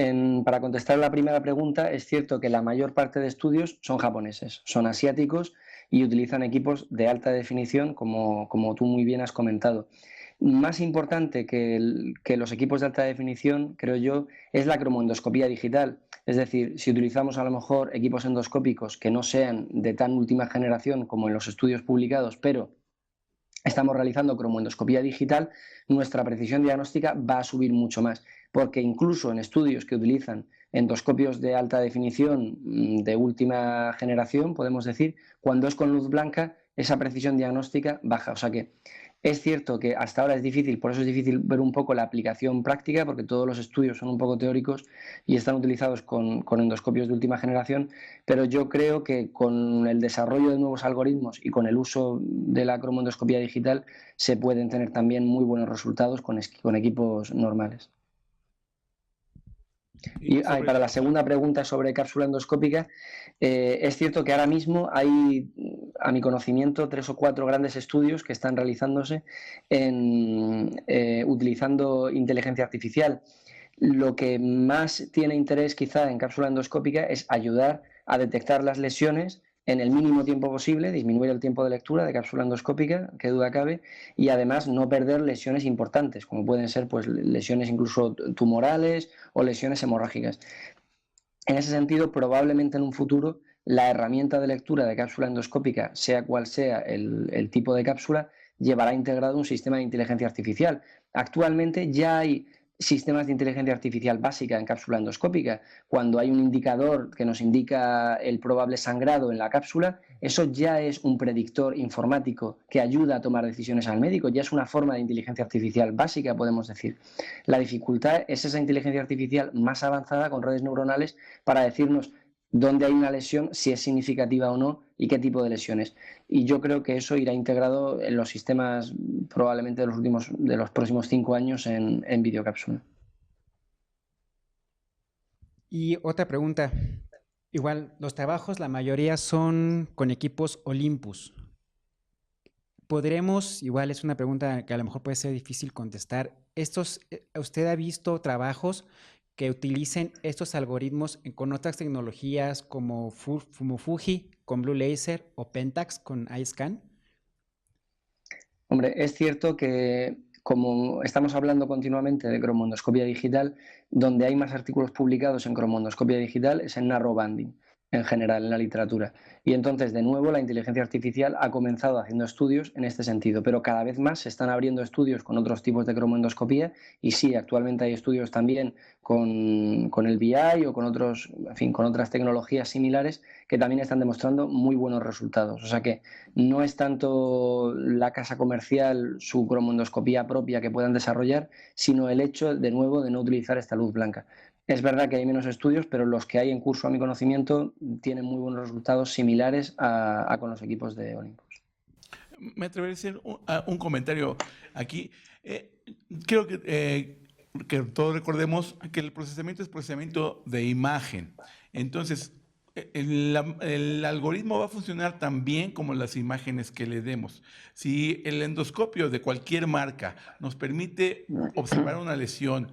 para contestar la primera pregunta, es cierto que la mayor parte de estudios son japoneses, son asiáticos y utilizan equipos de alta definición, como tú muy bien has comentado. Más importante que los equipos de alta definición, creo yo, es la cromoendoscopía digital. Es decir, si utilizamos a lo mejor equipos endoscópicos que no sean de tan última generación como en los estudios publicados, pero estamos realizando cromoendoscopía digital, nuestra precisión diagnóstica va a subir mucho más, porque incluso en estudios que utilizan endoscopios de alta definición de última generación, podemos decir, cuando es con luz blanca, esa precisión diagnóstica baja. O sea que Es cierto que hasta ahora es difícil, por eso es difícil ver un poco la aplicación práctica, porque todos los estudios son un poco teóricos y están utilizados con endoscopios de última generación, pero yo creo que con el desarrollo de nuevos algoritmos y con el uso de la cromoendoscopía digital se pueden tener también muy buenos resultados con equipos normales. Y para la segunda pregunta sobre cápsula endoscópica, es cierto que ahora mismo hay, a mi conocimiento, 3 o 4 grandes estudios que están realizándose utilizando inteligencia artificial. Lo que más tiene interés quizá en cápsula endoscópica es ayudar a detectar las lesiones en el mínimo tiempo posible, disminuir el tiempo de lectura de cápsula endoscópica, qué duda cabe, y además no perder lesiones importantes, como pueden ser pues, lesiones incluso tumorales o lesiones hemorrágicas. En ese sentido, probablemente en un futuro la herramienta de lectura de cápsula endoscópica, sea cual sea el tipo de cápsula, llevará integrado un sistema de inteligencia artificial. Actualmente ya hay sistemas de inteligencia artificial básica en cápsula endoscópica. Cuando hay un indicador que nos indica el probable sangrado en la cápsula, eso ya es un predictor informático que ayuda a tomar decisiones al médico, ya es una forma de inteligencia artificial básica, podemos decir. La dificultad es esa inteligencia artificial más avanzada con redes neuronales para decirnos dónde hay una lesión, si es significativa o no y qué tipo de lesiones. Y yo creo que eso irá integrado en los sistemas probablemente de los próximos 5 años en videocápsula. Y otra pregunta. Igual, los trabajos, la mayoría son con equipos Olympus. ¿Podremos, igual es una pregunta que a lo mejor puede ser difícil contestar, ¿usted ha visto trabajos que utilicen estos algoritmos con otras tecnologías como Fuji con Blue Laser o Pentax con iScan? Hombre, es cierto que como estamos hablando continuamente de cromoendoscopia digital, donde hay más artículos publicados en cromoendoscopia digital es en narrowbanding, en general, en la literatura. Y entonces, de nuevo, la inteligencia artificial ha comenzado haciendo estudios en este sentido, pero cada vez más se están abriendo estudios con otros tipos de cromoendoscopía y sí, actualmente hay estudios también con el BI o con otros, en fin, con otras tecnologías similares que también están demostrando muy buenos resultados. O sea que no es tanto la casa comercial, su cromoendoscopía propia que puedan desarrollar, sino el hecho, de nuevo, de no utilizar esta luz blanca. Es verdad que hay menos estudios, pero los que hay en curso, a mi conocimiento, tienen muy buenos resultados similares a con los equipos de Olympus. Me atrevería a hacer un comentario aquí. Creo que todos recordemos que el procesamiento es procesamiento de imagen. Entonces, el algoritmo va a funcionar tan bien como las imágenes que le demos. Si el endoscopio de cualquier marca nos permite observar una lesión,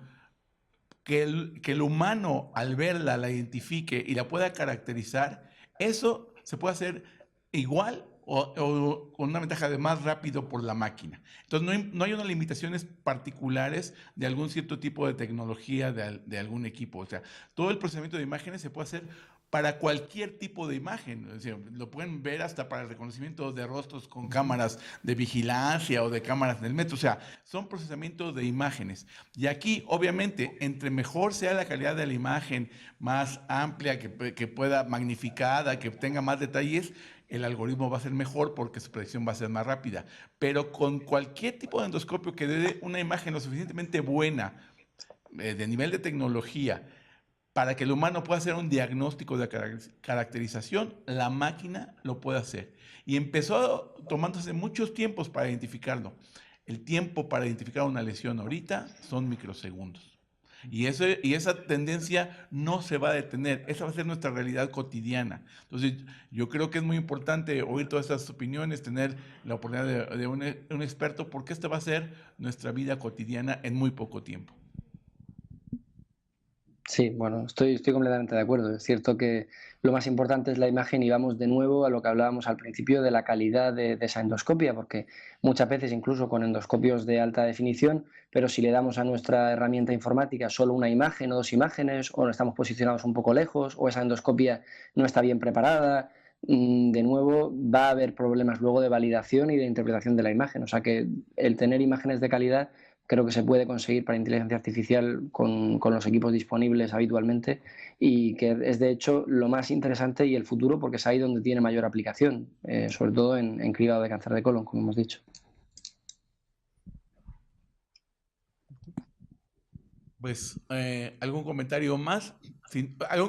que el humano al verla la identifique y la pueda caracterizar, eso se puede hacer igual o con una ventaja de más rápido por la máquina. Entonces no hay unas limitaciones particulares de algún cierto tipo de tecnología de algún equipo. O sea, todo el procesamiento de imágenes se puede hacer para cualquier tipo de imagen. Es decir, lo pueden ver hasta para el reconocimiento de rostros con cámaras de vigilancia o de cámaras en el metro. O sea, son procesamientos de imágenes. Y aquí, obviamente, entre mejor sea la calidad de la imagen, más amplia, que pueda magnificada, que tenga más detalles, el algoritmo va a ser mejor porque su predicción va a ser más rápida. Pero con cualquier tipo de endoscopio que dé una imagen lo suficientemente buena, de nivel de tecnología, para que el humano pueda hacer un diagnóstico de caracterización, la máquina lo puede hacer. Y empezó tomándose muchos tiempos para identificarlo. El tiempo para identificar una lesión ahorita son microsegundos. Y esa tendencia no se va a detener. Esa va a ser nuestra realidad cotidiana. Entonces, yo creo que es muy importante oír todas estas opiniones, tener la oportunidad de un experto, porque esta va a ser nuestra vida cotidiana en muy poco tiempo. Sí, bueno, estoy completamente de acuerdo. Es cierto que lo más importante es la imagen y vamos de nuevo a lo que hablábamos al principio de la calidad de esa endoscopia, porque muchas veces incluso con endoscopios de alta definición, pero si le damos a nuestra herramienta informática solo una imagen o 2 imágenes, o no estamos posicionados un poco lejos, o esa endoscopia no está bien preparada, de nuevo va a haber problemas luego de validación y de interpretación de la imagen. O sea que el tener imágenes de calidad creo que se puede conseguir para inteligencia artificial con los equipos disponibles habitualmente y que es de hecho lo más interesante y el futuro porque es ahí donde tiene mayor aplicación, sobre todo en cribado de cáncer de colon, como hemos dicho. Pues, ¿algún comentario más?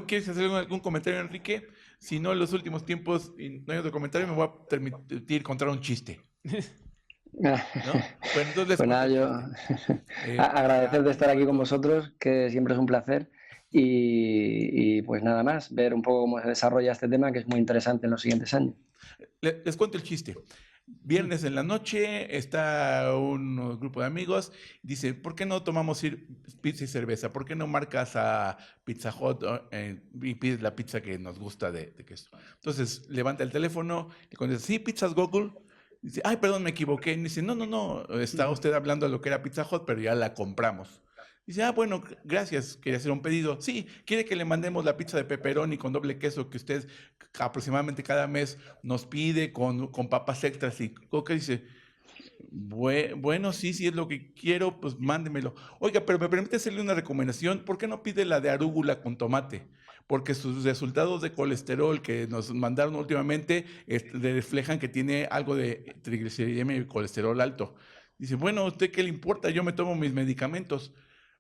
¿Quieres hacer algún comentario, Enrique? Si no, en los últimos tiempos, y no hay otro comentario, me voy a permitir contar un chiste, ¿no? Bueno, entonces les Pues nada, cuento yo el chiste. agradecer de estar aquí con vosotros, que siempre es un placer. Y pues nada más, ver un poco cómo se desarrolla este tema, que es muy interesante en los siguientes años. Les cuento el chiste. Viernes en la noche está un grupo de amigos, dice, ¿por qué no tomamos pizza y cerveza? ¿Por qué no marcas a Pizza Hut y pides la pizza que nos gusta de queso? Entonces levanta el teléfono y cuando dice, sí, Pizzas Google, dice, ay, perdón, me equivoqué. Y dice, no, está usted hablando de lo que era Pizza Hut, pero ya la compramos. Dice, bueno, gracias, quería hacer un pedido. Sí, ¿quiere que le mandemos la pizza de pepperoni con doble queso que usted aproximadamente cada mes nos pide con papas extras? Y Coca dice, bueno, sí, es lo que quiero, pues mándemelo. Oiga, pero me permite hacerle una recomendación, ¿por qué no pide la de arúgula con tomate? Porque sus resultados de colesterol que nos mandaron últimamente le reflejan que tiene algo de trigliceridemia y colesterol alto. Dice, bueno, ¿a usted qué le importa? Yo me tomo mis medicamentos.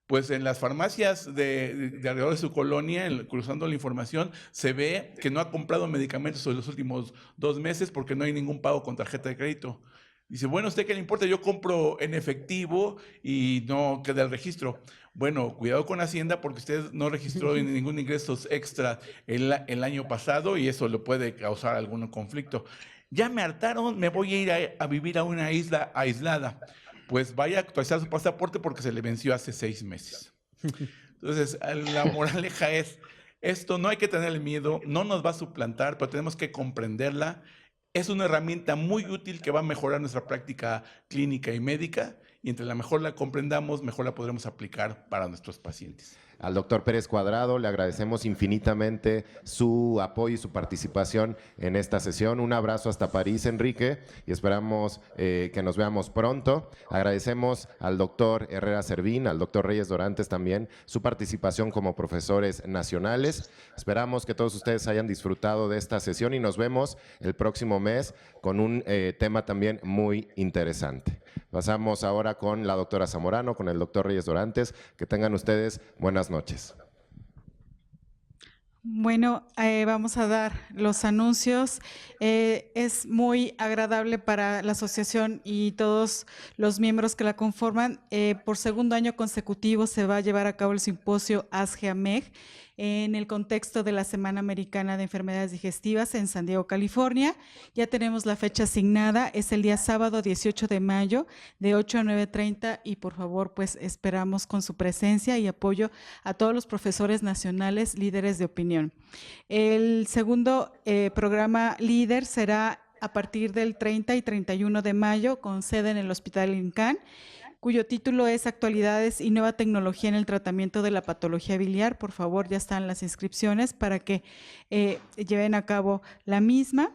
Pues en las farmacias de alrededor de su colonia, cruzando la información, se ve que no ha comprado medicamentos en los últimos 2 meses porque no hay ningún pago con tarjeta de crédito. Dice, bueno, ¿a usted qué le importa? Yo compro en efectivo y no queda el registro. Bueno, cuidado con Hacienda porque usted no registró ningún ingreso extra el año pasado y eso le puede causar algún conflicto. Ya me hartaron, me voy a ir a vivir a una isla aislada. Pues vaya a actualizar su pasaporte porque se le venció hace 6 meses. Entonces, la moraleja es, esto no hay que tenerle miedo, no nos va a suplantar, pero tenemos que comprenderla. Es una herramienta muy útil que va a mejorar nuestra práctica clínica y médica, y entre la mejor la comprendamos, mejor la podremos aplicar para nuestros pacientes. Al doctor Pérez Cuadrado le agradecemos infinitamente su apoyo y su participación en esta sesión. Un abrazo hasta París, Enrique, y esperamos que nos veamos pronto. Agradecemos al doctor Herrera Servín, al doctor Reyes Dorantes también, su participación como profesores nacionales. Esperamos que todos ustedes hayan disfrutado de esta sesión y nos vemos el próximo mes con un tema también muy interesante. Pasamos ahora con la doctora Zamorano, con el doctor Reyes Dorantes. Que tengan ustedes buenas noches. Bueno, vamos a dar los anuncios. Es muy agradable para la asociación y todos los miembros que la conforman. Por segundo año consecutivo se va a llevar a cabo el simposio ASGE-AMEG en el contexto de la Semana Americana de Enfermedades Digestivas en San Diego, California. Ya tenemos la fecha asignada, es el día sábado 18 de mayo de 8 a 9:30 y por favor pues esperamos con su presencia y apoyo a todos los profesores nacionales líderes de opinión. El segundo programa líder será a partir del 30 y 31 de mayo con sede en el Hospital INCAN, cuyo título es Actualidades y Nueva Tecnología en el Tratamiento de la Patología Biliar. Por favor, ya están las inscripciones para que lleven a cabo la misma.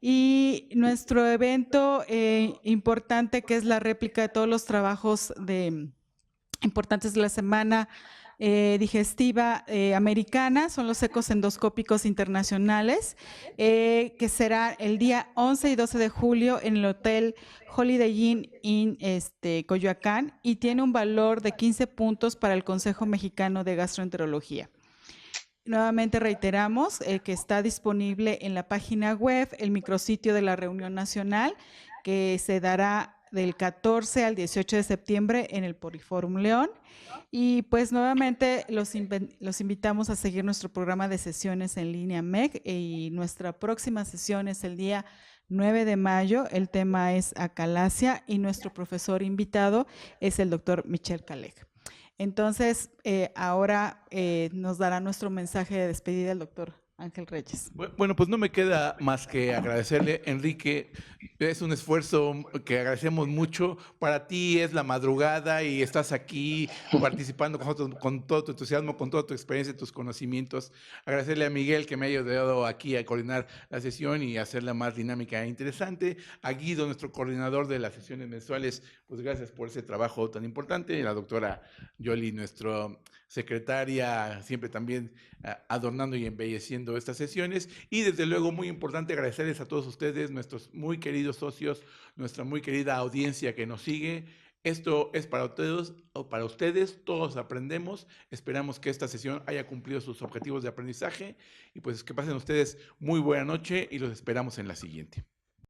Y nuestro evento importante, que es la réplica de todos los trabajos importantes de la Semana Digestiva Americana, son los ecos endoscópicos internacionales, que será el día 11 y 12 de julio en el Hotel Holiday Inn en Coyoacán, y tiene un valor de 15 puntos para el Consejo Mexicano de Gastroenterología. Nuevamente reiteramos que está disponible en la página web el micrositio de la reunión nacional, que se dará del 14 al 18 de septiembre en el Poliforum León. Y pues nuevamente los invitamos a seguir nuestro programa de sesiones en línea MEC, y nuestra próxima sesión es el día 9 de mayo. El tema es acalasia y nuestro profesor invitado es el doctor Michel Calec. Entonces, ahora nos dará nuestro mensaje de despedida el doctor Ángel Reyes. Bueno, pues no me queda más que agradecerle, Enrique. Es un esfuerzo que agradecemos mucho. Para ti es la madrugada y estás aquí participando con nosotros con todo tu entusiasmo, con toda tu experiencia y tus conocimientos. Agradecerle a Miguel que me ha ayudado aquí a coordinar la sesión y hacerla más dinámica e interesante. A Guido, nuestro coordinador de las sesiones mensuales, pues gracias por ese trabajo tan importante. Y a la doctora Yoli, nuestra secretaria, siempre también adornando y embelleciendo estas sesiones. Y desde luego, muy importante, agradecerles a todos ustedes, nuestros muy queridos socios, nuestra muy querida audiencia que nos sigue. Esto es para ustedes, todos aprendemos. Esperamos que esta sesión haya cumplido sus objetivos de aprendizaje y pues que pasen ustedes muy buena noche y los esperamos en la siguiente.